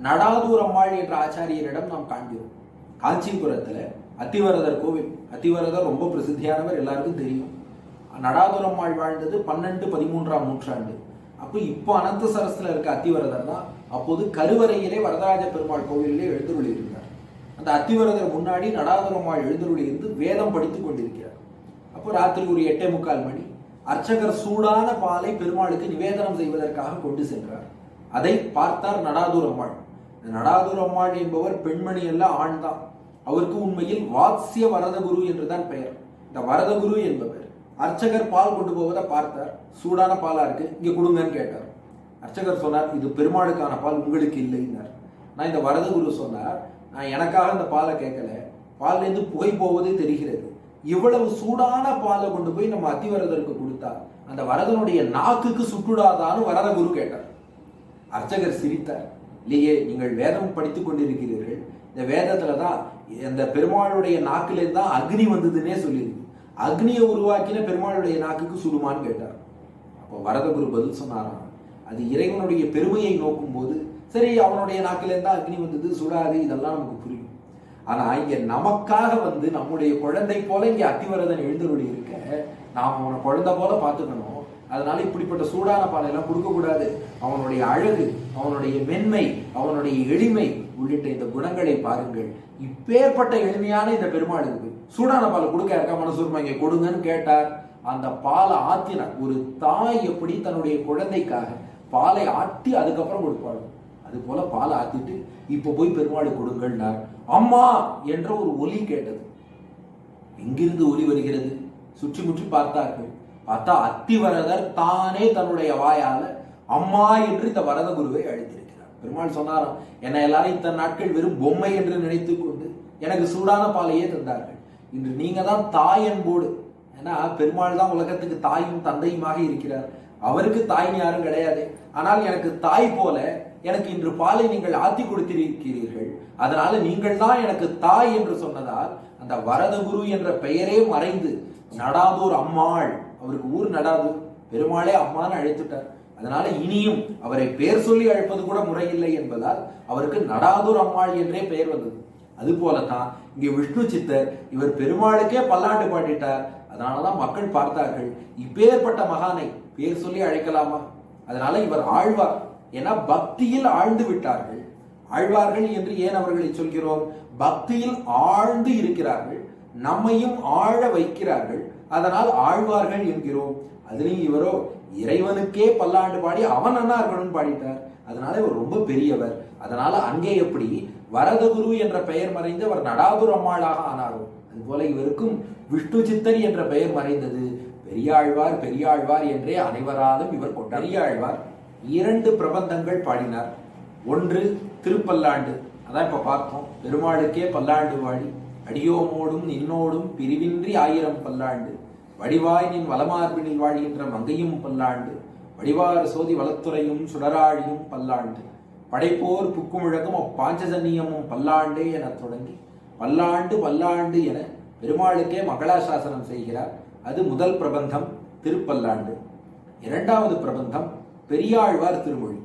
நடாதூர் அம்மாள் என்ற ஆச்சாரியரிடம் நாம் காண்கிறோம். காஞ்சிபுரத்துல அத்திவரதர் கோவில், அத்திவரதர் ரொம்ப பிரசித்தியானவர், எல்லாருக்கும் தெரியும். நடாதூர் அம்மாள் வாழ்ந்தது 12-13ஆம் நூற்றாண்டு. அப்போ இப்போ அனந்த சரஸ்ல இருக்க அத்திவரதர் தான் அப்போது கருவறையிலே வரதராஜ பெருமாள் கோவிலே எழுந்தருளி இருந்தார். அந்த அத்திவரதர் முன்னாடி நடாதூர் அம்மாள் எழுந்தருளி இருந்து வேதம் படித்துக் கொண்டிருக்கிறார். அப்போ ராத்திரி ஒரு 8:45 மணி அர்ச்சகர் சூடான பாலை பெருமாளுக்கு நிவேதனம் செய்வதற்காக கொண்டு சென்றார். அதை பார்த்தார் நடாதூர் அம்மாள். நடாதூர் அம்மாள் என்பவர் பெண்மணி அல்ல, ஆண் தான். அவருக்கு உண்மையில் வாத்ஸ்ய வரதகுரு என்றுதான் பெயர். இந்த வரதகுரு என்பவர் அர்ச்சகர் பால் கொண்டு போவதை பார்த்தார். சூடான பாலா இருக்கு, இங்க கொடுங்கன்னு கேட்டார். அர்ச்சகர் சொன்னார், இது பெருமாளுக்கான பால், உங்களுக்கு இல்லைன்னார். நான் இந்த வரதகுரு சொன்னார், நான் எனக்காக இந்த பாலை கேட்கல, பால்ல இருந்து புகை போவதே தெரிகிறது, இவ்வளவு சூடான பாலை கொண்டு போய் நம்ம அத்திவரதருக்கு கொடுத்தா அந்த வரதனுடைய நாக்குக்கு சுட்டுடாதான்னு வரதகுரு கேட்டார். அர்ச்சகர் சிரித்தார். இல்லையே, நீங்கள் வேதம் படித்துக் கொண்டிருக்கிறீர்கள், இந்த வேதத்துலதான் இந்த பெருமாளுடைய நாக்கிலேருந்து தான் அக்னி வந்ததுன்னே சொல்லியிருக்கு, அக்னியை உருவாக்கின பெருமாளுடைய நாக்குக்கு சுடுமான்னு கேட்டார். அப்போ வரதகுரு பதில் சொன்னாராம், அது இறைவனுடைய பெருமையை நோக்கும் போது சரி அவனுடைய நாக்கிலேருந்து தான் அக்னி வந்தது, சுடாது, இதெல்லாம் நமக்கு புரியும். ஆனா இங்க நமக்காக வந்து நம்முடைய குழந்தை போல இங்க அத்திவரதன் எழுந்தருளி இருக்க, நாம் அவனை குழந்தை போல பார்த்துக்கணும். அதனால இப்படிப்பட்ட சூடான பாலையெல்லாம் கொடுக்க கூடாது. அவனுடைய அழகு, அவனுடைய மென்மை, அவனுடைய எளிமை உள்ளிட்ட இந்த குணங்களை பாருங்கள். இப்பேற்பட்ட எளிமையான இந்த பெருமாளுக்கு சூடான பாலை கொடுக்க இருக்க மனசூர்மா இங்க கொடுங்கன்னு கேட்டார். அந்த பாலை ஆத்தினார். ஒரு தாய் எப்படி தன்னுடைய குழந்தைக்காக பாலை ஆட்டி அதுக்கப்புறம் கொடுப்பாள், அது போல பாலை ஆத்திட்டு இப்ப போய் பெருமாள் கொடுங்கள்னார். அம்மா என்ற ஒரு ஒலி கேட்டது. எங்கிருந்து ஒலி வருகிறது? சுற்றி முற்றி பார்த்தார்கள். பார்த்தா அத்திவரதர் தானே தன்னுடைய வாயால அம்மா என்று இந்த வரதகுருவை அழைத்திருக்கிறார். பெருமாள் சொன்னாராம், என்னை எல்லாரும் இத்தனை நாட்கள் வெறும் பொம்மை என்று நினைத்துக் கொண்டு எனக்கு சூடான பாலையே தந்தார்கள். இன்று நீங்க தான் தாய் அன்போடு, ஏன்னா பெருமாள் தான் உலகத்துக்கு தாயும் தந்தையுமாக இருக்கிறார், அவருக்கு தாய் யாரும் கிடையாது. ஆனால் எனக்கு தாய் போல எனக்கு இன்று பாலை நீங்கள் ஆத்தி கொடுத்திருக்கிறீர்கள், அதனால நீங்கள் தான் எனக்கு தாய் என்று சொன்னதால் அந்த வரதகுரு என்ற பெயரே மறைந்து நடாதூர் அம்மாள், அவருக்கு ஊர் நடாதூர், பெருமாளே அம்மான்னு அழைத்துட்டார். அதனால இனியும் அவரை பெயர் சொல்லி அழைப்பது கூட முறையில்லை என்பதால் அவருக்கு நடாதூர் அம்மாள் என்றே பெயர் வந்தது. அது போலதான் இங்கே விஷ்ணு சித்தர் இவர் பெருமாளுக்கே பல்லாண்டு பாடிட்டார். அதனாலதான் மக்கள் பார்த்தார்கள், இப்பேற்பட்ட மகானை பேர் சொல்லி அழைக்கலாமா? அதனால இவர் ஆழ்வார், ஏன்னா பக்தியில் ஆழ்ந்து விட்டார்கள். ஆழ்வார்கள் என்று ஏன் அவர்களை சொல்கிறோம்? பக்தியில் ஆழ்ந்து இருக்கிறார்கள், நம்மையும் ஆழ வைக்கிறார்கள், அதனால் ஆழ்வார்கள் என்கிறோம். அதுலயும் இவரோ இறைவனுக்கே பல்லாண்டு பாடி அவன் அண்ணா இருக்கணும்னு பாடிட்டார். அதனால இவர் ரொம்ப பெரியவர். அதனால அங்கே எப்படி வரதகுரு என்ற பெயர் மறைந்து அவர் நடாதுர் அம்மாளாக ஆனாரோ, அது போல இவருக்கும் விஷ்ணு சித்தர் என்ற பெயர் மறைந்தது. பெரியாழ்வார் பெரியாழ்வார் என்றே அனைவராலும் இவர் கொண்டார். பெரியாழ்வார் 2 பிரபந்தங்கள் பாடினார். ஒன்று திருப்பல்லாண்டு, அதான் இப்ப பார்த்தோம், பெருமாளுக்கே பல்லாண்டு பாடி அடியோமோடும் நின்னோடும் பிரிவின்றி 1000 பல்லாண்டு, வடிவாய் நின் வலமார்பினில் வாழ்கின்ற மங்கையும் பல்லாண்டு, வடிவார் சோதி வளத்துறையும் சுடராழியும் பல்லாண்டு, படைப்போர் புக்குமுழகும் அப்பாஞ்சசன்னியமும் பல்லாண்டே என தொடங்கி பல்லாண்டு பல்லாண்டு என பெருமாளுக்கே மங்களாசாசனம் செய்கிறார். அது முதல் பிரபந்தம் திருப்பல்லாண்டு. இரண்டாவது பிரபந்தம் பெரியாழ்வார் திருமொழி.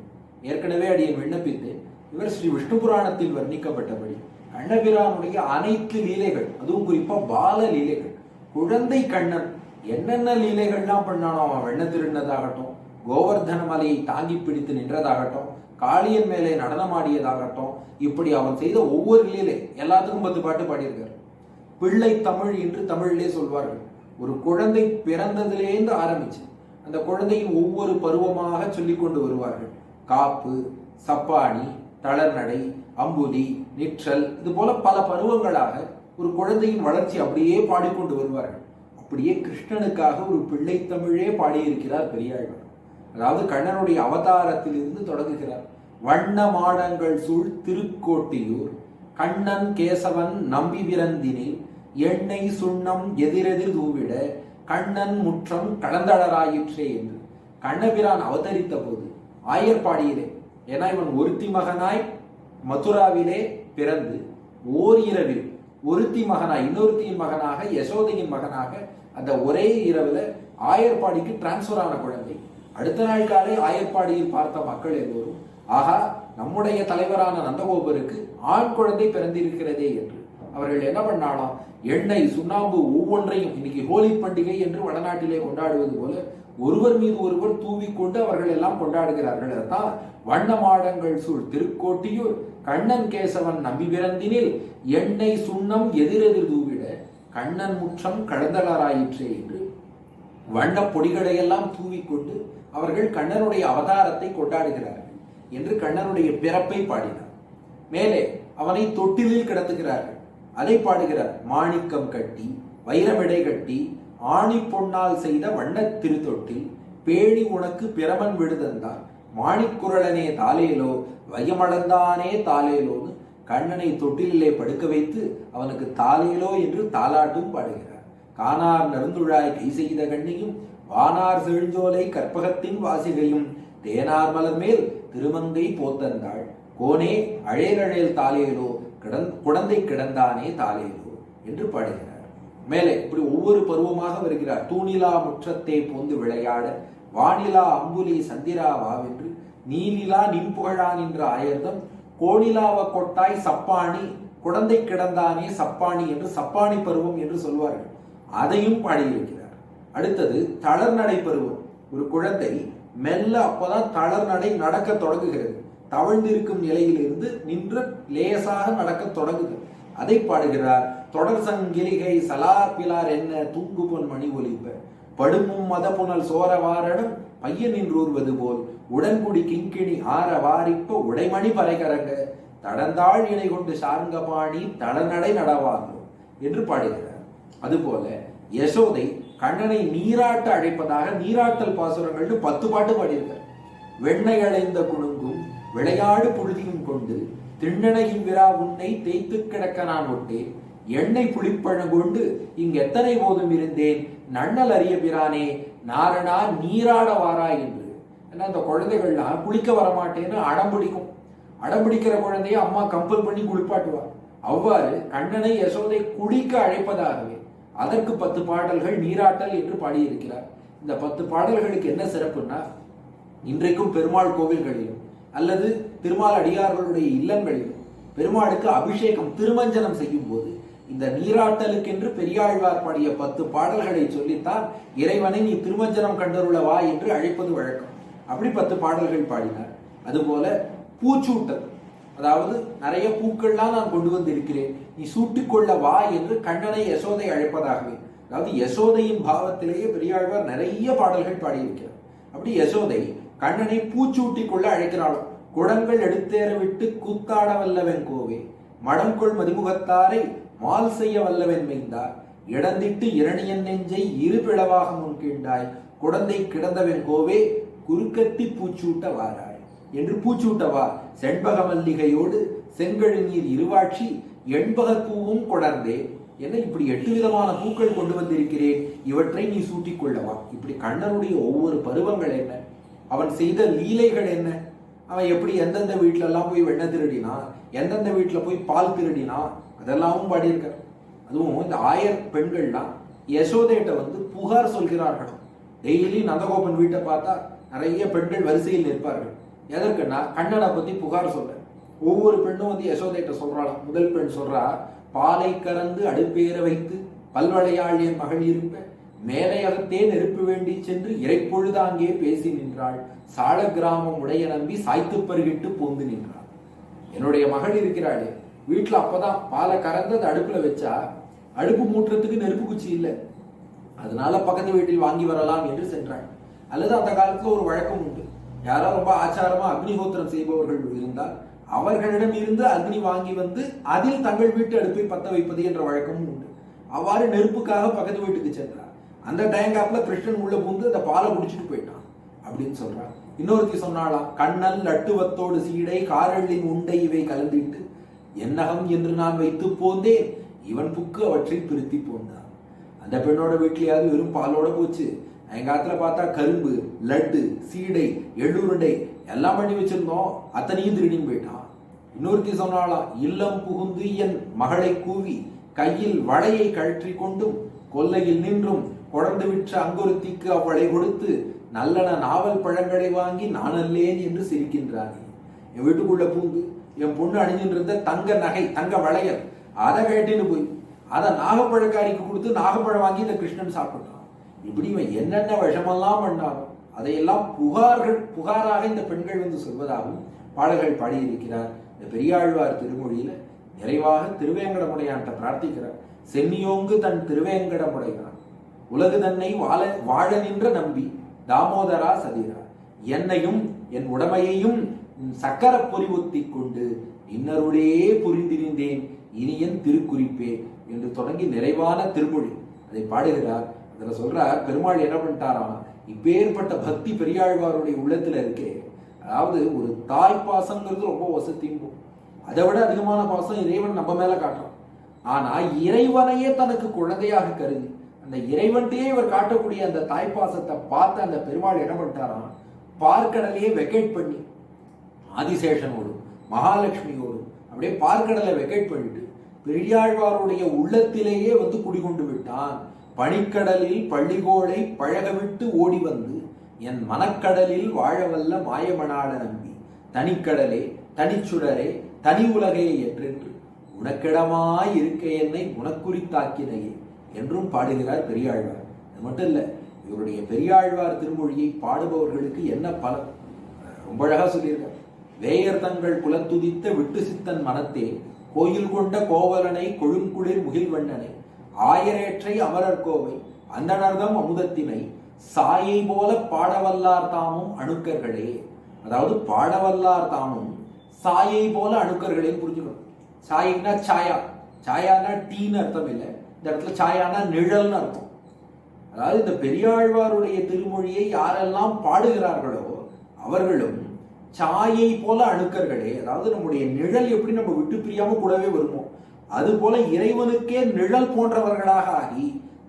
ஏற்கனவே அடியேன் விண்ணப்பித்தேன். இவர் ஸ்ரீ விஷ்ணு புராணத்தில் வர்ணிக்கப்பட்டபடி கண்ணபிரானுடைய அனைத்து லீலைகள், அதுவும் குறிப்பா பால லீலைகள், குழந்தை கண்ணன் என்னென்ன லீலைகள்லாம் பண்ணானோ, அவன் வெண்ண திருடினதாகட்டும், கோவர்தன மலையை தாங்கி பிடித்து நின்றதாகட்டும், காளியன் மேலே நடனமாடியதாகட்டும், இப்படி அவன் செய்த ஒவ்வொரு லீலை எல்லாத்துக்கும் 10 பாட்டு பாடியிருக்கார். பிள்ளை தமிழ் என்று தமிழிலே சொல்வார்கள். ஒரு குழந்தை பிறந்ததிலேருந்து ஆரம்பிச்சு அந்த குழந்தையின் ஒவ்வொரு பருவமாக சொல்லிக் கொண்டு வருவார்கள். காப்பு, சப்பாணி, தளர்நடை, அம்புலி, நிற்றல், இது போல பல பருவங்களாக ஒரு குழந்தையின் வளர்ச்சி அப்படியே பாடிக்கொண்டு வருவார்கள். அப்படியே கிருஷ்ணனுக்காக ஒரு பிள்ளை தமிழே பாடியிருக்கிறார் பெரியாழ்வார். அதாவது கண்ணனுடைய அவதாரத்தில் இருந்து தொடங்குகிறார். வண்ண மாடங்கள் சூழ் திருக்கோட்டியூர் கண்ணன் கேசவன் நம்பி விரந்தினில் எண்ணெய் சுண்ணம் எதிரெதிர் தூவிட கண்ணன் முற்றம் கலந்தளராயிற்றே என்று கண்ணபிரான் அவதரித்த போது ஆயர்பாடியிலே, ஏன்னா இவன் ஒருத்தி மகனாய் மதுராவிலே பிறந்து ஓரிரவில் ஒருத்தி மகனாய் இன்னொருத்தியின் மகனாக யசோதையின் மகனாக அந்த ஒரே இரவுல ஆயர்பாடிக்கு டிரான்ஸ்பர் ஆன குழந்தை. அடுத்த நாள் காலை ஆயர்பாடியில் பார்த்த மக்கள் எல்லோரும், ஆகா, நம்முடைய தலைவரான நந்தகோபருக்கு ஆண் குழந்தை பிறந்திருக்கிறதே என்று அவர்கள் என்ன பண்ணாலாம், எண்ணெய் சுண்ணாம்பு ஒவ்வொன்றையும், இன்னைக்கு ஹோலி பண்டிகை என்று வடநாட்டிலே கொண்டாடுவது போல ஒருவர் மீது ஒருவர் தூவிக்கொண்டு அவர்கள் எல்லாம் கொண்டாடுகிறார்கள். அதான் வண்ண மாடங்கள் சூழ் திருக்கோட்டியூர் கண்ணன் கேசவன் நம்பி பிறந்தினில் எண்ணெய் சுண்ணம் எதிரெதிர் தூவிட கண்ணன் முற்றம் கலந்தளராயிற்றே என்று வண்ண பொடிகளை எல்லாம் தூவிக்கொண்டு அவர்கள் கண்ணனுடைய அவதாரத்தை கொண்டாடுகிறார்கள் என்று கண்ணனுடைய பிறப்பை பாடினார். மேலே அவனை தொட்டிலில் கிடத்துகிறார்கள், அதை பாடுகிறார். மாணிக்கம் கட்டி வைரமிடை கட்டி ஆணி பொன்னால் செய்த வண்ண திருத்தொட்டில் பேணி உனக்கு பிரமன் விடுதந்தார் மாணிக்குரலனே தாலேலோ வையமளந்தானே தாலேலோன்னு கண்ணனை தொட்டிலே படுக்க வைத்து அவனுக்கு தாலேலோ என்று தாலாட்டும் பாடுகிறார். கானார் நறுந்துழாய் கை செய்த கண்ணியும் வானார் செழுஞ்சோலை கற்பகத்தின் வாசிகையும் தேனார் மலர் மேல் திருமங்கை போத்தந்தாள் கோனே அழேரழேல் தாலேலோ குழந்தை கிடந்தானே தாலேலோ என்று பாடுகிறார். மேலே இப்படி ஒவ்வொரு பருவமாக வருகிறார். தூணிலா முற்றத்தை போந்து விளையாட வானிலா அம்புலி சந்திரா வாவென்று நீலிலா நின்புகழான் என்ற ஆயர்தம் கோணிலாவ கொட்டாய் சப்பாணி குழந்தை கிடந்தானே சப்பாணி என்று சப்பாணி பருவம் என்று சொல்வார்கள். அதையும் பாடியிருக்கிறார். அடுத்தது தளர்நடை பருவம். ஒரு குழந்தை மெல்ல அப்பதான் தளர்நடை நடக்க தொடங்குகிறது. தவழ்ந்திருக்கும் நிலையிலிருந்து நின்று லேசாக நடக்க தொடங்குது. அதை பாடுகிறார். தொடர் சங்கிலிகை சலார் பிலார் என்ன தூங்கு பொன் மணி ஒலிப்ப படுமும் மத புனல் சோர வாரணம் பையன் நின்றூர்வது போல் உடன்குடி கிங்கிணி ஆற வாரிப்ப உடைமணி பறைகரங்க தடந்தாள் இணை கொண்டு சார்ங்க பாணி தளநடை நடவாகும் என்று பாடுகிறார். அதுபோல யசோதை கண்ணனை நீராட்ட அழைப்பதாக நீராட்டல் பாசுரங்கள்னு 10 பாட்டு பாடியிருக்கார். வெண்ணெய் அளைந்த குணுங்கும் விளையாடு புழுதியும் கொண்டு திண்ணனையின் விரா உன்னை தேய்த்து கிடக்க நான் ஒட்டேன் எண்ணெய் புளிப்பழம் கொண்டு இங்கு எத்தனை போதும் இருந்தேன் நன்னல் அறிய பிரானே நாரணா நீராட வாரா என்று. ஏன்னா அந்த குழந்தைகள்லாம் குளிக்க வரமாட்டேன்னு அடம்பிடிக்கும். அடம்பிடிக்கிற குழந்தைய அம்மா கம்பல் பண்ணி குளிப்பாட்டுவார். அவ்வாறு கண்ணனை யசோதை குளிக்க அழைப்பதாகவே அதற்கு 10 பாடல்கள் நீராட்டல் என்று பாடியிருக்கிறார். இந்த 10 பாடல்களுக்கு என்ன சிறப்புன்னா, இன்றைக்கும் பெருமாள் கோவில்களிலும் அல்லது திருமால் அடியார்களுடைய இல்லங்களிலும் பெருமாளுக்கு அபிஷேகம் திருமஞ்சனம் செய்யும் போது இந்த நீராட்டலுக்கென்று பெரியாழ்வார் பாடிய 10 பாடல்களை சொல்லித்தான் இறைவனை நீ திருமஞ்சனம் கண்டருளவா என்று அழைப்பது வழக்கம். அப்படி 10 பாடல்கள் பாடினார். அதுபோல பூச்சூட்டல், அதாவது நிறைய பூக்கள்லாம் நான் கொண்டு வந்திருக்கிறேன், நீ சூட்டிக்கொள்ள வா என்று கண்ணனை யசோதை அழைப்பதாகவே, அதாவது யசோதையின் பாவத்திலேயே பெரியாழ்வார் நிறைய பாடல்கள் பாடியிருக்கிறார். அப்படி யசோதை கண்ணனை பூச்சூட்டி கொள்ள அழைக்கிறாளும். குடங்கள் எடுத்தேற விட்டு கூத்தாட வல்லவன் கோவே மடங்கொள் மதிமுகத்தாரை மால் செய்ய வல்லவன் மைந்தார் இடந்திட்டு இரணியன் நெஞ்சை இரு பிளவாக முன்கீண்டாய் குடந்தை கிடந்தவன் கோவே குறுக்கத்தி பூச்சூட்ட வாராய் என்று பூச்சூட்டவா செண்பக மல்லிகையோடு செங்கழு நீர் இருவாட்சி எண்பகப் பூவும் கொடர்ந்தே என இப்படி 8 விதமான பூக்கள் கொண்டு வந்திருக்கிறேன், இவற்றை நீ சூட்டிக் கொள்ளவா. இப்படி கண்ணனுடைய ஒவ்வொரு பருவங்கள் என்ன, அவன் செய்த லீலைகள் என்ன, அவன் எப்படி எந்தெந்த வீட்டுல எல்லாம் போய் வெண்ணெய் திருடினா, எந்தெந்த வீட்டுல போய் பால் திருடினா, அதெல்லாமும் பாடியிருக்கார். அதுவும் இந்த ஆயர் பெண்கள்லாம் யசோதையிட்ட வந்து புகார் சொல்கிறார்கள். டெய்லி நந்தகோபன் வீட்டை பார்த்தா நிறைய பெண்கள் வரிசையில் நிற்பார்கள். எதற்குன்னா கண்ணனை பத்தி புகார் சொல்ல. ஒவ்வொரு பெண்ணும் வந்து யசோதைட்ட சொல்றாளாம். முதல் பெண் சொல்றா, பாலை கறந்து அடுப்பேற வைத்து பல்வளையாள் என் மகள் இருப்ப மேலையகத்தே நெருப்பு வேண்டி சென்று இறைப்பொழுதாங்கே பேசி நின்றாள். சால கிராமம் உடைய நம்பி சாய்த்து பருகிட்டு போந்து நின்றாள். என்னுடைய மகள் இருக்கிறாளே, வீட்டுல அப்பதான் பாலை கறந்து அந்த அடுப்புல வச்சா அடுப்பு மூட்டுறதுக்கு நெருப்பு குச்சி இல்லை, அதனால பக்கத்து வீட்டில் வாங்கி வரலாம் என்று சென்றாள். அல்லது அந்த காலத்துல ஒரு வழக்கம் உண்டு, யாராவது ரொம்ப ஆச்சாரமா அக்னிஹோத்திரம் செய்பவர்கள் இருந்தால் அவர்களிடம் இருந்து அக்னி வாங்கி வந்து அதில் தங்கள் வீட்டு அடுப்பை பத்த வைப்பது என்ற வழக்கமும் உண்டு. அவ்வாறு நெருப்புக்காக பக்கத்து வீட்டுக்கு சென்றார். அந்த டைம் கிருஷ்ணன் உள்ள பூந்து அந்த பாலை குடிச்சிட்டு போயிட்டான் அப்படின்னு சொல்றான். இன்னொருத்தி சொன்னாலாம், கண்ணல் லட்டுவத்தோடு சீடை காரள்ளின் உண்டை இவை கலந்திட்டு என்னகம் என்று நான் வைத்து போந்தேன், இவன் புக்கு அவற்றை பிரித்தி போந்தான். அந்த பெண்ணோட வீட்லயாவது வெறும் பாலோட போச்சு. எங்க காலத்துல பார்த்தா கரும்பு, லட்டு, சீடை, எள்ளுருண்டை எல்லாம் பண்ணி வச்சிருந்தோம், அத்தனையும் திருடின்னு போயிட்டான். இன்னொருத்தி சொன்னாலாம், இல்லம் புகுந்து என் மகளை கூவி கையில் வளையை கழற்றி கொண்டும் கொல்லையில் நின்றும் கொடர்ந்து விற்ற அங்கொருத்திக்கு அவளை கொடுத்து நல்லன நாவல் பழங்களை வாங்கி நான் அல்லேன் என்று சிரிக்கின்றான். என் வீட்டுக்குள்ள பூந்து என் பொண்ணு அணிஞ்சிட்டு இருந்த தங்க நகை, தங்க வளையல், அதை கழட்டின்னு போய் அதை நாகப்பழக்காரிக்கு கொடுத்து நாகப்பழம் வாங்கி இந்த கிருஷ்ணன் சாப்பிட்டான். இப்படி இவன் என்னென்ன விஷமெல்லாம் பண்ணாலும் அதையெல்லாம் புகாராக இந்த பெண்கள் வந்து சொல்வதாகவும் பாடல்கள் பாடியிருக்கிறார். இந்த பெரியாழ்வார் திருமொழியில நிறைவாக திருவேங்கடமுடையான்ட்ட பிரார்த்திக்கிறார். சென்னியோங்கு தன் திருவேங்கடமுடையான் உலகு தன்னை வாழ நின்ற நம்பி தாமோதரா சதிரா என்னையும் என் உடமையையும் சக்கர பொறிவொத்தி கொண்டு இன்னருளே புரிந்திருந்தேன் இனியன் திருக்குறிப்பே என்று தொடங்கி நிறைவான திருமொழி அதை பாடுகிறார். அதுல சொல்றார், பெருமாள் என்ன பண்ணிட்டாராம், இப்பேற்பட்ட பக்தி பெரியாழ்வாருடைய உள்ளத்துல இருக்கே, அதாவது ஒரு தாய் பாசங்கிறது ரொம்ப வசதியும், அதை விட அதிகமான பாசம் இறைவன் நம்ம மேல காட்டுறான். ஆனா இறைவனையே தனக்கு குழந்தையாக கருதி அந்த இறைவன்கிட்டயே இவர் காட்டக்கூடிய அந்த தாய்ப்பாசத்தை பார்த்து அந்த பெருமாள் என்ன பண்ணிட்டாராம், பார்க்கடலையே வெக்கேட் பண்ணி ஆதிசேஷனோடும் மகாலட்சுமியோடும் அப்படியே பார்க்கடலை வெக்கேட் பண்ணிட்டு பெரியாழ்வாருடைய உள்ளத்திலேயே வந்து குடிகொண்டு விட்டான். பனிக்கடலில் பள்ளிகோளை பழகவிட்டு ஓடி வந்து என் மனக்கடலில் வாழவல்ல மாயமனாட நம்பி தனிக்கடலே தனிச்சுடரே தனி உலகே என்றென்று உனக்கிடமாய் இருக்க என்னை உனக்குறித்தாக்கினையே என்றும் பாடுகிறார் பெரியாழ்வார். அது மட்டும் இல்ல, இவருடைய பெரியாழ்வார் திருமொழியை பாடுபவர்களுக்கு என்ன பலன் ரொம்ப அழகா சொல்லியிருக்கார். வேயர் தங்கள் குலத்துதித்த விட்டு சித்தன் மனத்தே கோயில் கொண்ட கோவலனை கொழுங்குளிர் முகில்வண்ணனை ஆயரேற்றை அமரர் கோவை அந்தனர்தம் அமுதத்தினை சாயை போல பாடவல்லார் தாமும் அணுக்கர்களே. அதாவது பாடவல்லார் தாமும் சாயை போல அணுக்கர்களே புரிஞ்சுக்கணும். சாயின்னா சாயா, சாயானா டீன்னு அர்த்தம் இல்லை, இந்த இடத்துல சாயானா நிழல்னு அர்த்தம். அதாவது இந்த பெரியாழ்வாருடைய திருமொழியை யாரெல்லாம் பாடுகிறார்களோ அவர்களும் சாயை போல அணுக்கர்களே, அதாவது நம்முடைய நிழல் எப்படி நம்ம விட்டு பிரியாம கூடவே வருமோ அது போல இறைவனுக்கே நிழல் போன்றவர்களாக ஆகி,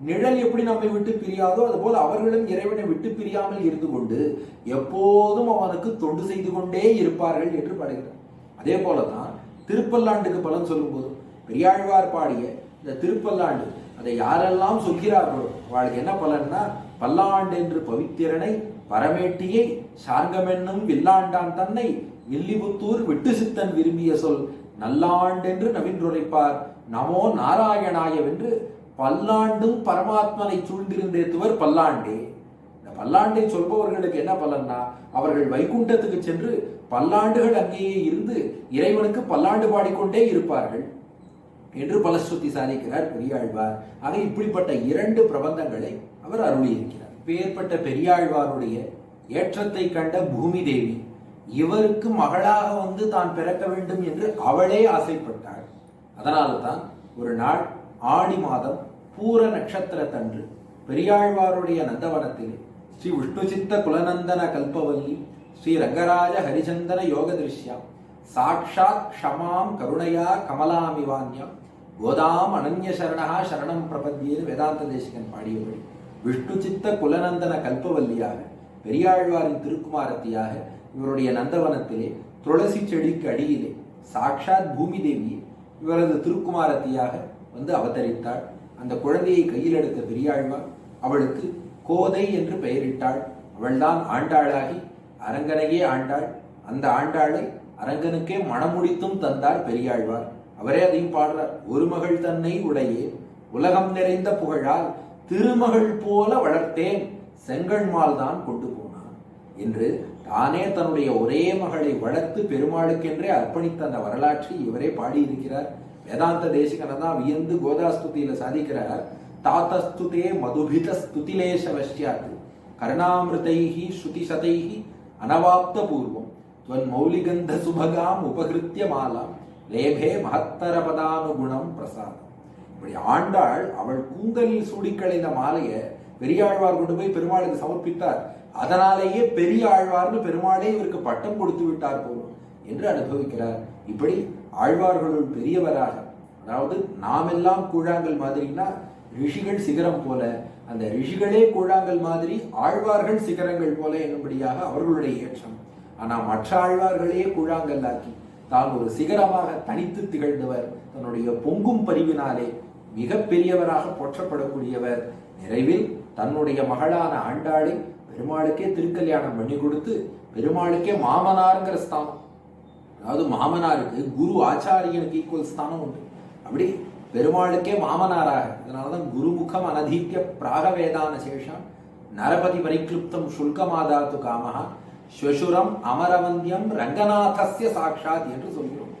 நிழல் எப்படி நம்மை விட்டு பிரியாதோ அது போல அவர்களும் இறைவனை விட்டு பிரியாமல் இருந்து கொண்டு எப்போதும் அவனுக்கு தொண்டு செய்து கொண்டே இருப்பார்கள் என்று பாடுகிறார். அதே போலதான் திருப்பல்லாண்டுக்கு பலன் சொல்லும் போது பெரியாழ்வார் பாடிய இந்த திருப்பல்லாண்டு அதை யாரெல்லாம் சொல்கிறார்களோ அவளுக்கு என்ன பலன்னா, பல்லாண்டு என்று பவித்திரனை பரமேட்டியை சார்கமென்னும் வில்லாண்டான் தன்னை வில்லிபுத்தூர் விட்டு சித்தன் விரும்பிய சொல் நல்லாண்டென்று நவின்றுரைப்பார் நமோ நாராயணாயவென்று பல்லாண்டும் பரமாத்மனை சூழ்ந்திருந்தேத்துவர் பல்லாண்டே. இந்த பல்லாண்டை சொல்பவர்களுக்கு என்ன பலன்னா, அவர்கள் வைகுண்டத்துக்கு சென்று பல்லாண்டுகள் அங்கேயே இருந்து இறைவனுக்கு பல்லாண்டு பாடிக்கொண்டே இருப்பார்கள் என்று பலஸ்ருதி சாதிக்கிறார் பெரியாழ்வார். ஆக இப்படிப்பட்ட 2 பிரபந்தங்களை அவர் அருளியிருக்கிறார். பேர்பட்ட பெரியாழ்வாருடைய ஏற்றத்தை கண்ட பூமி தேவி இவருக்கு மகளாக வந்து தான் பிறக்க வேண்டும் என்று அவளே ஆசைப்பட்டாள். அதனால்தான் ஒரு நாள் ஆடி மாதம் பூர நட்சத்திரத்தன்று பெரியாழ்வாருடைய நந்தவனத்தில் ஸ்ரீ விஷ்ணுசித்த குலநந்தன கல்பவல்லி ஸ்ரீ ரங்கராஜ ஹரிச்சந்தன யோக திருஷ்யா சாக்ஷாத் க்ஷமாம் கருணையா கமலாமிவான்யம் கோதாம் அனன்ய சரணா சரணம் பிரபத்தியேன்னு வேதாந்த தேசிகன் பாடியபடி விஷ்ணுசித்த குலநந்தன கல்பவல்லியாக பெரியாழ்வாரின் திருக்குமாரத்தியாக இவருடைய நந்தவனத்திலே துளசி செடிக்கு அடியிலே சாக்ஷாத் பூமி தேவி இவரது திருக்குமாரத்தியாக வந்து அவதரித்தாள். அந்த குழந்தையை கையில் எடுத்த பெரியாழ்வார் அவளுக்கு கோதை என்று பெயரிட்டாள். அவள்தான் ஆண்டாளாகி அரங்கனையே ஆண்டாள். அந்த ஆண்டாளை அரங்கனுக்கே மணமுடித்தும் தந்தார் பெரியாழ்வார். அவரே அதையும் பாடுறார். ஒரு மகள் தன்னை உடையே உலகம் நிறைந்த புகழால் திருமகள் போல வளர்த்தேன் செங்கண்மால் தான் கொண்டு போனான் என்று தானே தன்னுடைய ஒரே மகளை வளர்த்து பெருமாளுக்கென்றே அர்ப்பணித்த அந்த வரலாற்றை இவரே பாடியிருக்கிறார். வேதாந்த தேசிகனதான் வியந்து கோதாஸ்துதியில சாதிக்கிறார். தாத்தஸ்துதே மதுபித ஸ்துதிலேஷவஷ்யாத் கருணாமிருதைஹி ஸ்ருதி சதைஹி அனவாப்த பூர்வம் துவன் மௌலிகந்த சுபகாம் உபகிருத்திய மாலாம் லேபே மகத்தர பதானுகுணம் பிரசாதம். இப்படி ஆண்டாள் அவள் கூந்தலில் சூடிக்களைந்த மாலையை பெரியாழ்வார் கொண்டு போய் பெருமாளுக்கு சமர்ப்பித்தார். அதனாலேயே பெரிய ஆழ்வார்னு பெருமாளே இவருக்கு பட்டம் கொடுத்து விட்டார் போலும் என்று அனுபவிக்கிறார். இப்படி ஆழ்வார்களுள் பெரியவராக, அதாவது நாம் எல்லாம் கூழாங்கல் மாதிரின்னா ரிஷிகள் சிகரம் போல, அந்த ரிஷிகளே கூழாங்கல் மாதிரி ஆழ்வார்கள் சிகரங்கள் போல என்னும்படியாக அவர்களுடைய ஏற்றம். ஆனா மற்ற ஆழ்வார்களே கூழாங்கல்லாக்கி தான் ஒரு சிகரமாக தனித்து திகழ்ந்தவர். தன்னுடைய பொங்கும் பரிவினாலே மிக பெரியவராக போற்றப்படக்கூடியவர். நிறைவில் தன்னுடைய மகளான ஆண்டாளை பெருமாளுக்கே திருக்கல்யாணம் பண்ணி கொடுத்து பெருமாளுக்கே மாமனாருங்கிற ஸ்தானம், அதாவது மாமனாருக்கு குரு ஆச்சாரியனுக்கு ஈக்குவல் ஸ்தானம் உண்டு. அப்படி பெருமாளுக்கே மாமனாராக, அதனாலதான் குருமுகம் அனதீத்திய பிராக வேதான சேஷம் நரபதி பரிக்ளுப்தம் சுல்கமாதாத்து காமஹா ஸ்வசுரம் அமரவந்தியம் ரங்கநாதஸ்ய சாட்சாத் என்று சொல்கிறோம்.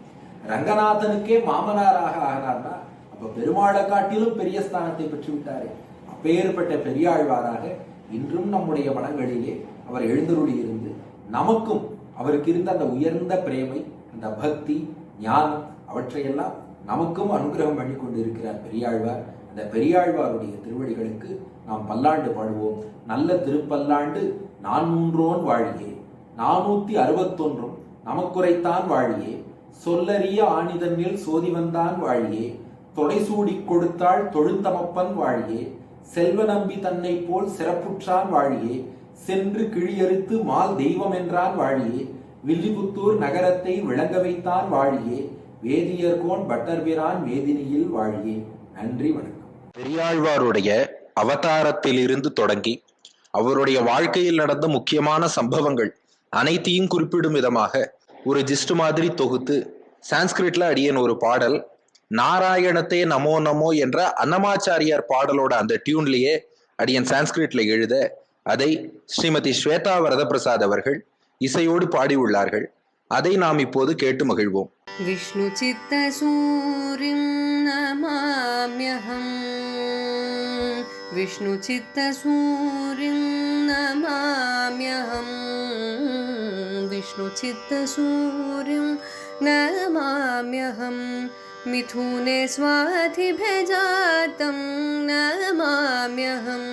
ரங்கநாதனுக்கே மாமனாராக ஆகிறார்னா அப்ப பெருமாளை காட்டிலும் பெரிய ஸ்தானத்தை பெற்று விட்டாரே. அப்பேற்பட்ட பெரியாழ்வாராக இன்றும் நம்முடைய மனங்களிலே அவர் எழுந்தருளி இருந்து நமக்கும் அவருக்கு இருந்த அந்த உயர்ந்த பிரேமை, அந்த பக்தி, ஞானம் அவற்றையெல்லாம் நமக்கும் அனுகிரகம் பண்ணி கொண்டு இருக்கிறார் பெரியாழ்வார். அந்த பெரியாழ்வாருடைய திருவடிகளுக்கு நாம் பல்லாண்டு பாடுவோம். நல்ல திருப்பல்லாண்டு நான் மூன்றோன் வாழியே 461 நமக்குரைத்தான் வாழியே சொல்லறிய ஆணிதனில் சோதி வந்தான் வாழியே தொடைசூடி கொடுத்தாள் தொழுந்தமப்பன் வாழியே செல்வ நம்பி தன்னை போல் சிறப்புற்றான் வாழியே சென்று கிழியறுத்து மால் தெய்வம் என்றான் வாழியே வில்லிபுத்தூர் நகரத்தை விளங்க வைத்தான் வாழியே வேதியர்கோன் பட்டர்பிரான் வேதினியில் வாழியே. நன்றி, வணக்கம். பெரியாழ்வாருடைய அவதாரத்திலிருந்து தொடங்கி அவருடைய வாழ்க்கையில் நடந்த முக்கியமான சம்பவங்கள் அனைத்தையும் குறிப்பிடும் விதமாக ஒரு ஜிஸ்ட் மாதிரி தொகுத்து சான்ஸ்கிரிட்ல அடியேன் ஒரு பாடல், நாராயணத்தே நமோ நமோ என்ற அன்னமாச்சாரியார் பாடலோட அந்த டியூன்லயே அடியன் சான்ஸ்கிரிட்ல எழுத அதை ஸ்ரீமதி ஸ்வேதா வரதபிரசாத் அவர்கள் இசையோடு பாடியுள்ளார்கள். அதை நாம் இப்போது கேட்டு மகிழ்வோம். விஷ்ணு சித்த சூரிம் நமாம்யஹம் விஷ்ணு சித்த சூரிம் நமாம்யஹம் விஷ்ணு சித்த சூரிம் நமாம்யஹம் மிதுனே ஸ்வாதிபேஜாதம் நமாம்யஹம்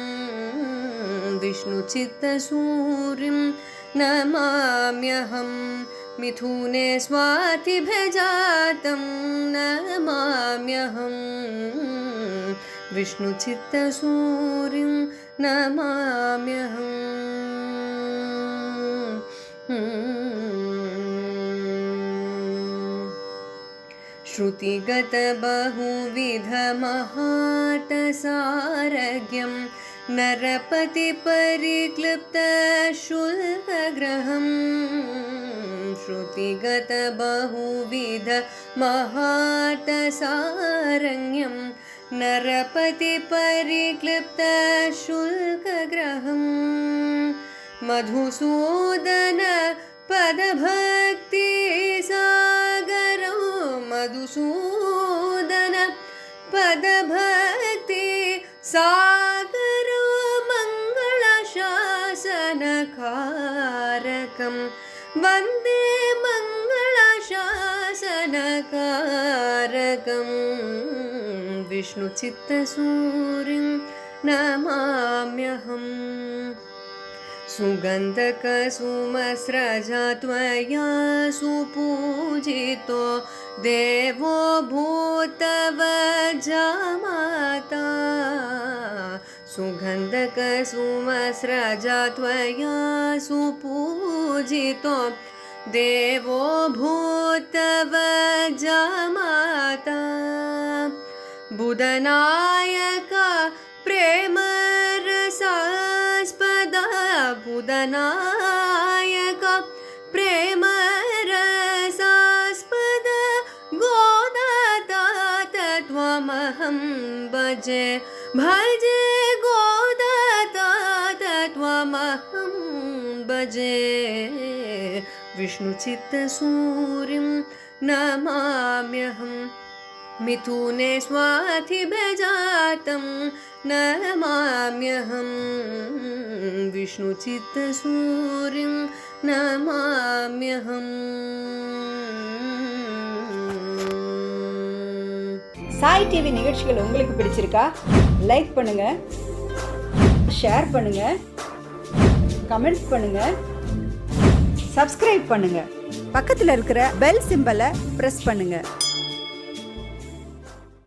விஷ்ணு சித்த சூரிம் நமாம்யஹம் மிதுனே ஸ்வாதிபேஜாதம் நமாம்யஹம் விஷ்ணு சித்த சூரிம் நமாம்யஹம். श्रुतिगत बहुविध महातसारज्ञं नरपति परिक्लिप्त शुल्कग्रहम् श्रुतिगत बहुविध महातसारण्यं नरपति परिक्लिप्त शुल्कग्रहम् मधुसूदन पदभक्ति सागरौ मधुसूदन पदभक्ति सागरौ मङ्गलशासनकारकं वन्दे मङ्गलशासनकारकं विष्णुचित्तसूरिं नमाम्यहम्. सुगन्धकसुमस्रजा त्वया सुपूजितो देवो भूतवज्जामाता सुगन्धकसुमस्रजा त्वया सुपूजितो देवो भूतवज्जामाता बुधनायक प्रेमरसा बुधनायक प्रेम रसास्पद गोदातात त्वमहं भजे भजे गोदातात त्वमहं भजे विष्णुचित्तसूरिं नमाम्यहं मिथुने स्वाथिभजातं नमाम्यहं विष्णुचित्तसूरिं नमाम्यहम् சாய் டிவி நிகழ்ச்சிகள் உங்களுக்கு பிடிச்சிருக்கா? லைக் பண்ணுங்க, ஷேர் பண்ணுங்க, கமெண்ட் பண்ணுங்க, சப்ஸ்கிரைப் பண்ணுங்க. பக்கத்தில் இருக்கிற பெல் சிம்பலை பிரஸ் பண்ணுங்க.